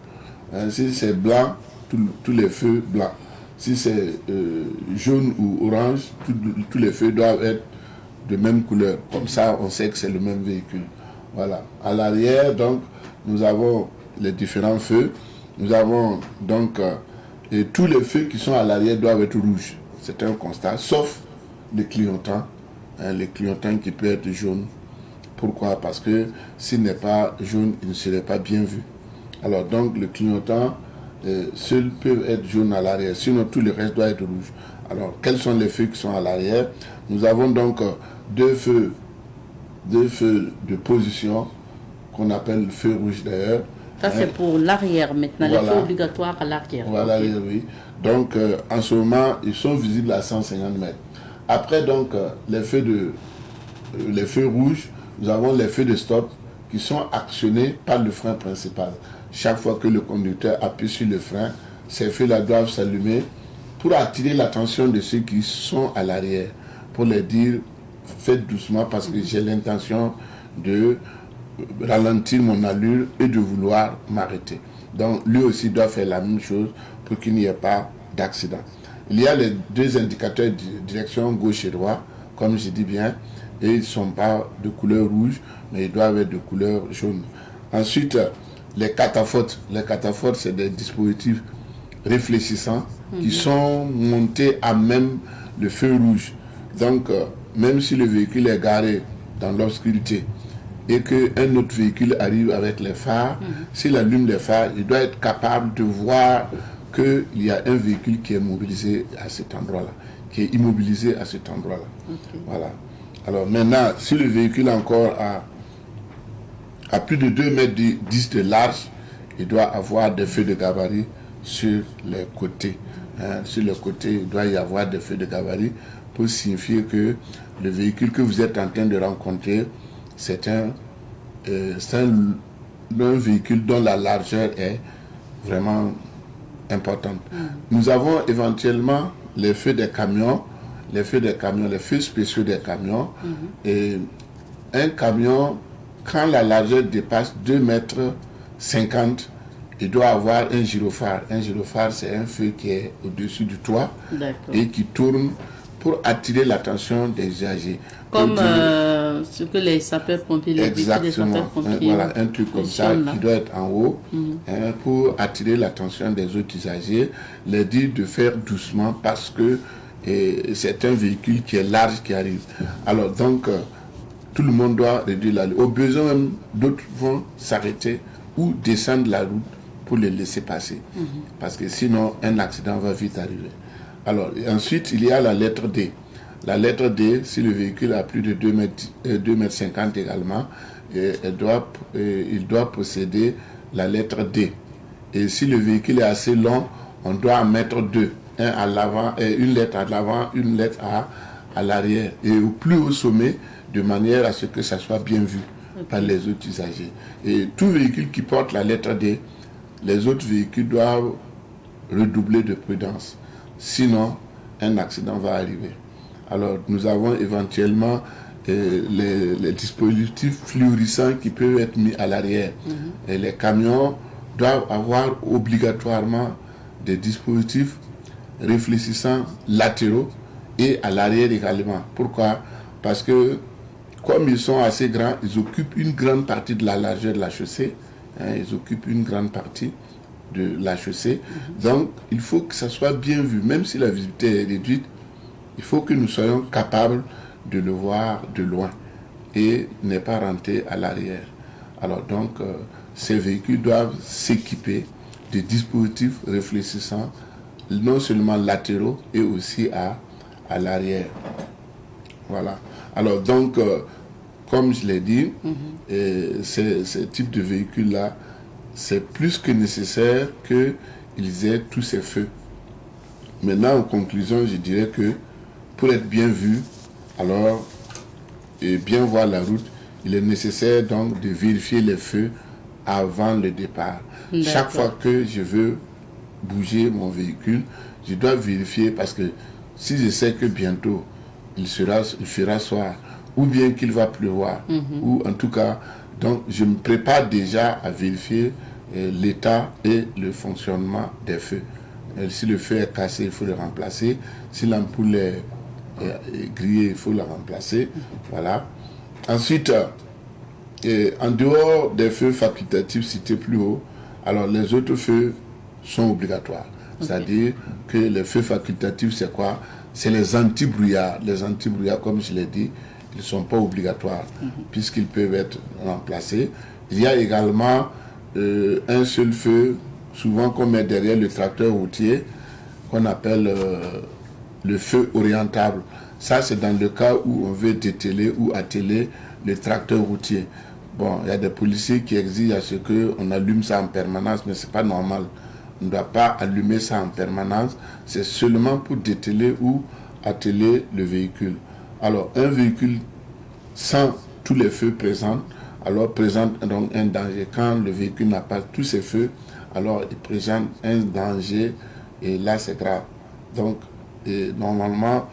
Speaker 6: Si c'est blanc, tous les feux blancs. Si c'est jaune ou orange, tous les feux doivent être de même couleur. Comme ça, on sait que c'est le même véhicule. Voilà. À l'arrière, donc, nous avons les différents feux. Nous avons donc et tous les feux qui sont à l'arrière doivent être rouges. C'est un constat, sauf les clignotants. Les clignotants qui peuvent être jaunes. Pourquoi? Parce que s'il n'est pas jaune, il ne serait pas bien vu. Alors donc, le clignotant, seuls peuvent être jaunes à l'arrière. Sinon, tout le reste doit être rouge. Alors, quels sont les feux qui sont à l'arrière? Nous avons donc 2 feux de position qu'on appelle le feu rouge d'ailleurs.
Speaker 1: Ça, c'est pour l'arrière maintenant,
Speaker 6: voilà.
Speaker 1: Les feux obligatoires à l'arrière.
Speaker 6: Voilà, oui. Donc, en ce moment, ils sont visibles à 150 mètres. Après, donc, les feux rouges, nous avons les feux de stop qui sont actionnés par le frein principal. Chaque fois que le conducteur appuie sur le frein, ces feux-là doivent s'allumer pour attirer l'attention de ceux qui sont à l'arrière, pour leur dire faites doucement parce que j'ai l'intention de ralentir mon allure et de vouloir m'arrêter. Donc lui aussi doit faire la même chose pour qu'il n'y ait pas d'accident. Il y a les 2 indicateurs de direction gauche et droite, comme je dis bien, et ils ne sont pas de couleur rouge, mais ils doivent être de couleur jaune. Ensuite, les cataphotes. Les cataphotes, c'est des dispositifs réfléchissants qui sont montés à même le feu rouge. Donc, même si le véhicule est garé dans l'obscurité et qu'un autre véhicule arrive avec les phares, s'il allume les phares, il doit être capable de voir qu'il y a un véhicule qui est mobilisé à cet endroit-là, qui est immobilisé à cet endroit-là. Voilà. Alors maintenant, si le véhicule encore a plus de 2,10 mètres de large, il doit avoir des feux de gabarit sur les côtés. Sur les côtés, il doit y avoir des feux de gabarit pour signifier que le véhicule que vous êtes en train de rencontrer, c'est un véhicule dont la largeur est vraiment importante. Nous avons éventuellement les feux des camions, les feux spéciaux des camions. Et un camion, quand la largeur dépasse 2,50 mètres, il doit avoir un gyrophare. Un gyrophare, c'est un feu qui est au-dessus du toit et qui tourne pour attirer l'attention des usagers.
Speaker 1: Comme ce que les sapeurs-pompiers, les véhicules des sapeurs-pompiers.
Speaker 6: Voilà, un truc comme ça qui doit être en haut pour attirer l'attention des autres usagers, leur dire de faire doucement parce que c'est un véhicule qui est large qui arrive. Alors donc, tout le monde doit réduire la route. Au besoin même, d'autres vont s'arrêter ou descendre la route pour les laisser passer. Parce que sinon, un accident va vite arriver. Alors, ensuite, il y a la lettre D. La lettre D, si le véhicule a plus de 2,50 mètres également, il doit posséder la lettre D. Et si le véhicule est assez long, on doit en mettre deux. Un à l'avant, une lettre à l'avant, une lettre à l'arrière. Et au plus haut sommet, de manière à ce que ça soit bien vu par les autres usagers. Et tout véhicule qui porte la lettre D, les autres véhicules doivent redoubler de prudence. Sinon, un accident va arriver. Alors, nous avons éventuellement les dispositifs fluorescents qui peuvent être mis à l'arrière. Et les camions doivent avoir obligatoirement des dispositifs réfléchissants latéraux et à l'arrière également. Pourquoi? Parce que, comme ils sont assez grands, ils occupent une grande partie de la largeur de la chaussée. Ils occupent une grande partie de la chaussée. Donc, il faut que ça soit bien vu. Même si la visibilité est réduite, il faut que nous soyons capables de le voir de loin et ne pas rentrer à l'arrière. Alors donc, ces véhicules doivent s'équiper de dispositifs réfléchissants, non seulement latéraux et aussi à l'arrière. Voilà. Alors donc, comme je l'ai dit, ce type de véhicule-là, c'est plus que nécessaire qu'ils aient tous ces feux. Maintenant, en conclusion, je dirais que pour être bien vu, alors, et bien voir la route, il est nécessaire donc de vérifier les feux avant le départ. Chaque fois que je veux bouger mon véhicule, je dois vérifier parce que si je sais que bientôt il fera soir, ou bien qu'il va pleuvoir, ou en tout cas, donc je me prépare déjà à vérifier l'état et le fonctionnement des feux. Si le feu est cassé, il faut le remplacer. Si l'ampoule est grillée, il faut la remplacer. Voilà. Ensuite, en dehors des feux facultatifs cités plus haut, alors les autres feux sont obligatoires. C'est-à-dire que les feux facultatifs, c'est quoi? C'est les anti-brouillards. Les anti-brouillards, comme je l'ai dit, ils ne sont pas obligatoires puisqu'ils peuvent être remplacés. Il y a également un seul feu, souvent qu'on met derrière le tracteur routier, qu'on appelle le feu orientable. Ça, c'est dans le cas où on veut dételer ou atteler le tracteur routier. Bon, il y a des policiers qui exigent à ce qu'on allume ça en permanence, mais ce n'est pas normal. On ne doit pas allumer ça en permanence. C'est seulement pour dételer ou atteler le véhicule. Alors, un véhicule sans tous les feux présents, alors présente donc un danger. Quand le véhicule n'a pas tous ses feux, alors il présente un danger et là c'est grave. Donc, normalement,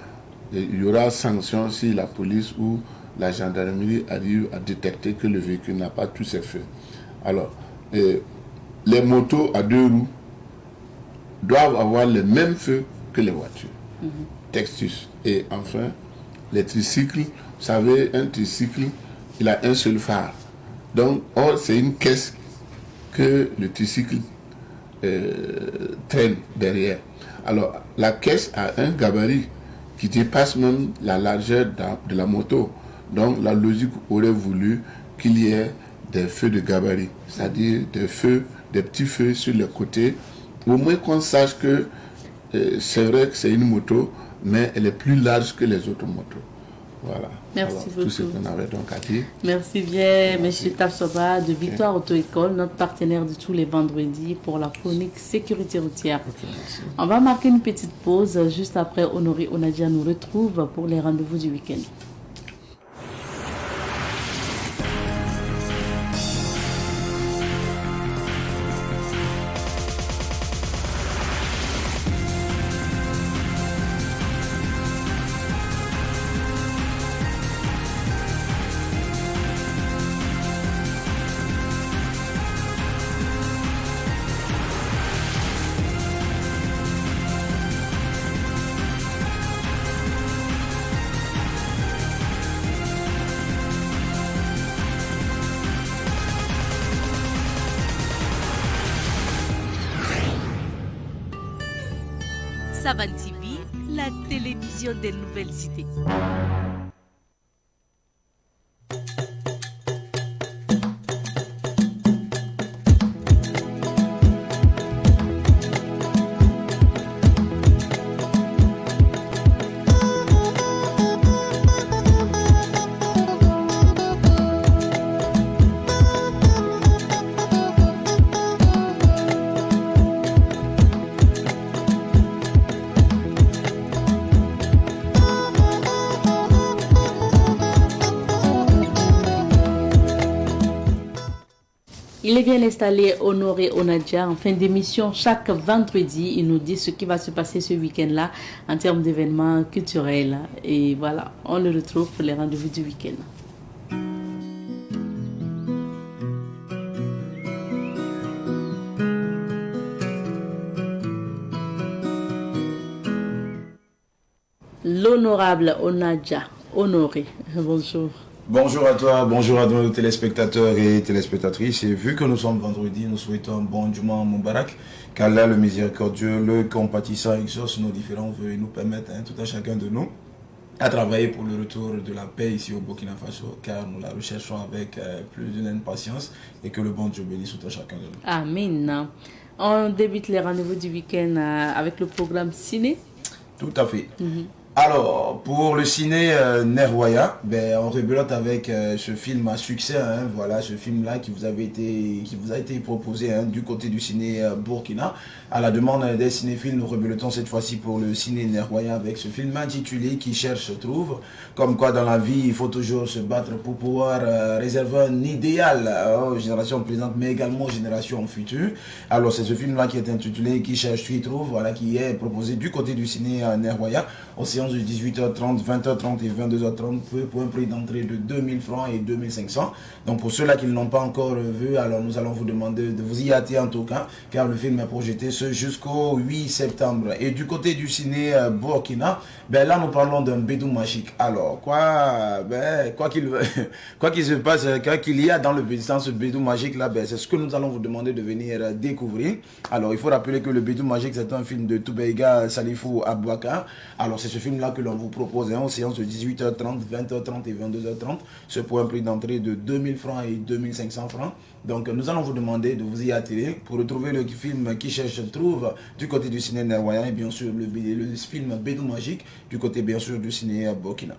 Speaker 6: il y aura sanction si la police ou la gendarmerie arrive à détecter que le véhicule n'a pas tous ses feux. Alors, les motos à deux roues doivent avoir les mêmes feux que les voitures. Textus. Et enfin, les tricycles, vous savez, un tricycle, il a un seul phare. Donc, or, c'est une caisse que le tricycle traîne derrière. Alors, la caisse a un gabarit qui dépasse même la largeur de la moto. Donc, la logique aurait voulu qu'il y ait des feux de gabarit, c'est-à-dire des petits feux sur les côtés, au moins qu'on sache que c'est vrai que c'est une moto, mais elle est plus large que les autres motos. Voilà.
Speaker 1: Merci beaucoup.
Speaker 6: Tout ce qu'on avait donc à dire.
Speaker 1: Merci bien, M. Tapsoba de Victoire Auto-École, notre partenaire de tous les vendredis pour la chronique sécurité routière. On va marquer une petite pause. Juste après, Honoré Onadia nous retrouve pour les rendez-vous du week-end.
Speaker 7: Savan TV, la télévision des nouvelles cités.
Speaker 1: Il est bien installé, Honoré Onadja. En fin d'émission, chaque vendredi, il nous dit ce qui va se passer ce week-end-là en termes d'événements culturels. Et voilà, on le retrouve pour les rendez-vous du week-end. L'honorable Onadja, Honoré, bonjour.
Speaker 8: Bonjour à toi, bonjour à nos téléspectateurs et téléspectatrices. Et vu que nous sommes vendredi, nous souhaitons un bon Juma Moubarak, qu'Allah le miséricordieux, le compatissant exauce nos différents vœux et nous permette, tout un chacun de nous, à travailler pour le retour de la paix ici au Burkina Faso, car nous la recherchons avec plus d'une impatience et que le bon Dieu bénisse tout un chacun de nous.
Speaker 1: Amen. On débute les rendez-vous du week-end avec le programme ciné.
Speaker 8: Tout à fait. Alors, pour le ciné Nerwaya, on rebelote avec ce film à succès, voilà, ce film-là qui vous a été proposé du côté du ciné Burkina. À la demande des cinéphiles, nous rebelotons cette fois-ci pour le ciné Nerwaya avec ce film intitulé Qui cherche trouve. Comme quoi dans la vie, il faut toujours se battre pour pouvoir réserver un idéal aux générations présentes, mais également aux générations futures. Alors, c'est ce film-là qui est intitulé Qui cherche trouve, voilà, qui est proposé du côté du ciné Nerwaya, aux séances de 18h30, 20h30 et 22h30 pour un prix d'entrée de 2000 francs et 2500. Donc pour ceux-là qui ne l'ont pas encore vu, alors nous allons vous demander de vous y hâter en tout cas, car le film est projeté jusqu'au 8 septembre. Et du côté du ciné Burkina, là nous parlons d'un bédou magique. Alors quoi qu'il se passe, quoi qu'il y a dans ce bédou magique là, c'est ce que nous allons vous demander de venir découvrir. Alors il faut rappeler que le bédou magique c'est un film de Toubeiga Salifou Abouakar. Alors c'est ce film là que l'on vous propose aux séances de 18h30, 20h30 et 22h30. Ce pour un prix d'entrée de 2000 francs et 2500 francs. Donc nous allons vous demander de vous y attirer pour retrouver le film Qui cherche trouve du côté du ciné Nerwaya et bien sûr le film Bédou Magique du côté bien sûr du ciné Burkina.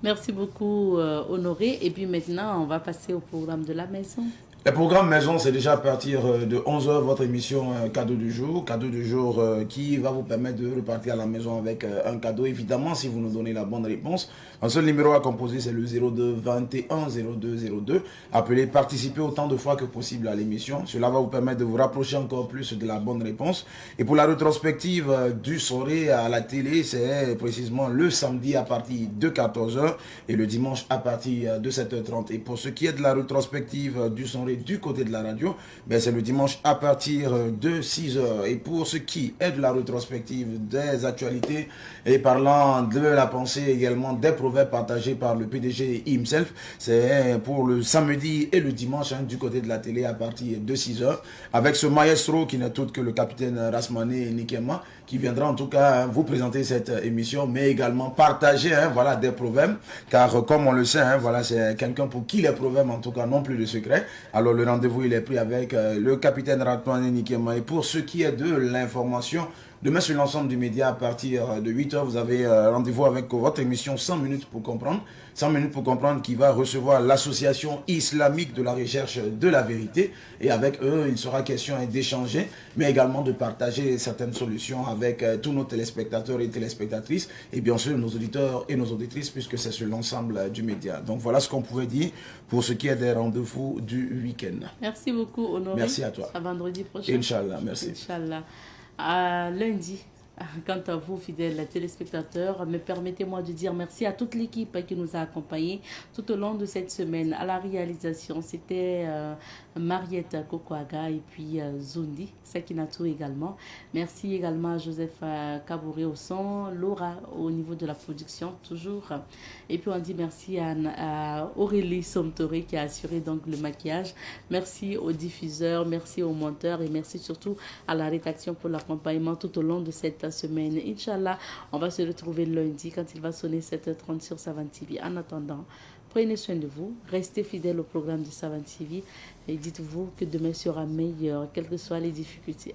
Speaker 1: Merci beaucoup Honoré. Et puis maintenant on va passer au programme de la maison.
Speaker 8: Le programme maison, c'est déjà à partir de 11h, votre émission cadeau du jour qui va vous permettre de repartir à la maison avec un cadeau. Évidemment, si vous nous donnez la bonne réponse, un seul numéro à composer, c'est le 02 21 02 02. Appelez, participez autant de fois que possible à l'émission. Cela va vous permettre de vous rapprocher encore plus de la bonne réponse. Et pour la rétrospective du soirée à la télé, c'est précisément le samedi à partir de 14h et le dimanche à partir de 7h30. Et pour ce qui est de la rétrospective du soirée du côté de la radio, c'est le dimanche à partir de 6h. Et pour ce qui est de la rétrospective des actualités et parlant de la pensée également des proverbes partagés par le PDG himself, c'est pour le samedi et le dimanche du côté de la télé à partir de 6h avec ce maestro qui n'est autre que le capitaine Rasmané Nikema qui viendra en tout cas vous présenter cette émission, mais également partager voilà, des proverbes, car comme on le sait, voilà, c'est quelqu'un pour qui les proverbes en tout cas n'ont plus de secret. Alors le rendez-vous il est pris avec le capitaine Rasmané Nikema. Et pour ce qui est de l'information, demain sur l'ensemble du média à partir de 8h, vous avez rendez-vous avec votre émission 100 minutes pour comprendre. 100 minutes pour comprendre qui va recevoir l'association islamique de la recherche de la vérité. Et avec eux, il sera question d'échanger, mais également de partager certaines solutions avec tous nos téléspectateurs et téléspectatrices. Et bien sûr, nos auditeurs et nos auditrices, puisque c'est sur l'ensemble du média. Donc voilà ce qu'on pouvait dire pour ce qui est des rendez-vous du week-end.
Speaker 1: Merci beaucoup, Honoré.
Speaker 8: Merci à toi.
Speaker 1: À vendredi prochain.
Speaker 8: Inch'Allah, merci.
Speaker 1: Inch'Allah. À lundi. Quant à vous, fidèles téléspectateurs, me permettez-moi de dire merci à toute l'équipe qui nous a accompagnés tout au long de cette semaine. À la réalisation, c'était Mariette Kokoaga et puis Zundi, Sekinatou également. Merci également à Joseph Kabouré au son, Laura au niveau de la production, toujours. Et puis on dit merci à Aurélie Somtoré qui a assuré donc le maquillage. Merci aux diffuseurs, merci aux monteurs et merci surtout à la rédaction pour l'accompagnement tout au long de cette la semaine. Inch'Allah, on va se retrouver lundi quand il va sonner 7h30 sur Savane TV. En attendant, prenez soin de vous, restez fidèles au programme de Savane TV et dites-vous que demain sera meilleur, quelles que soient les difficultés.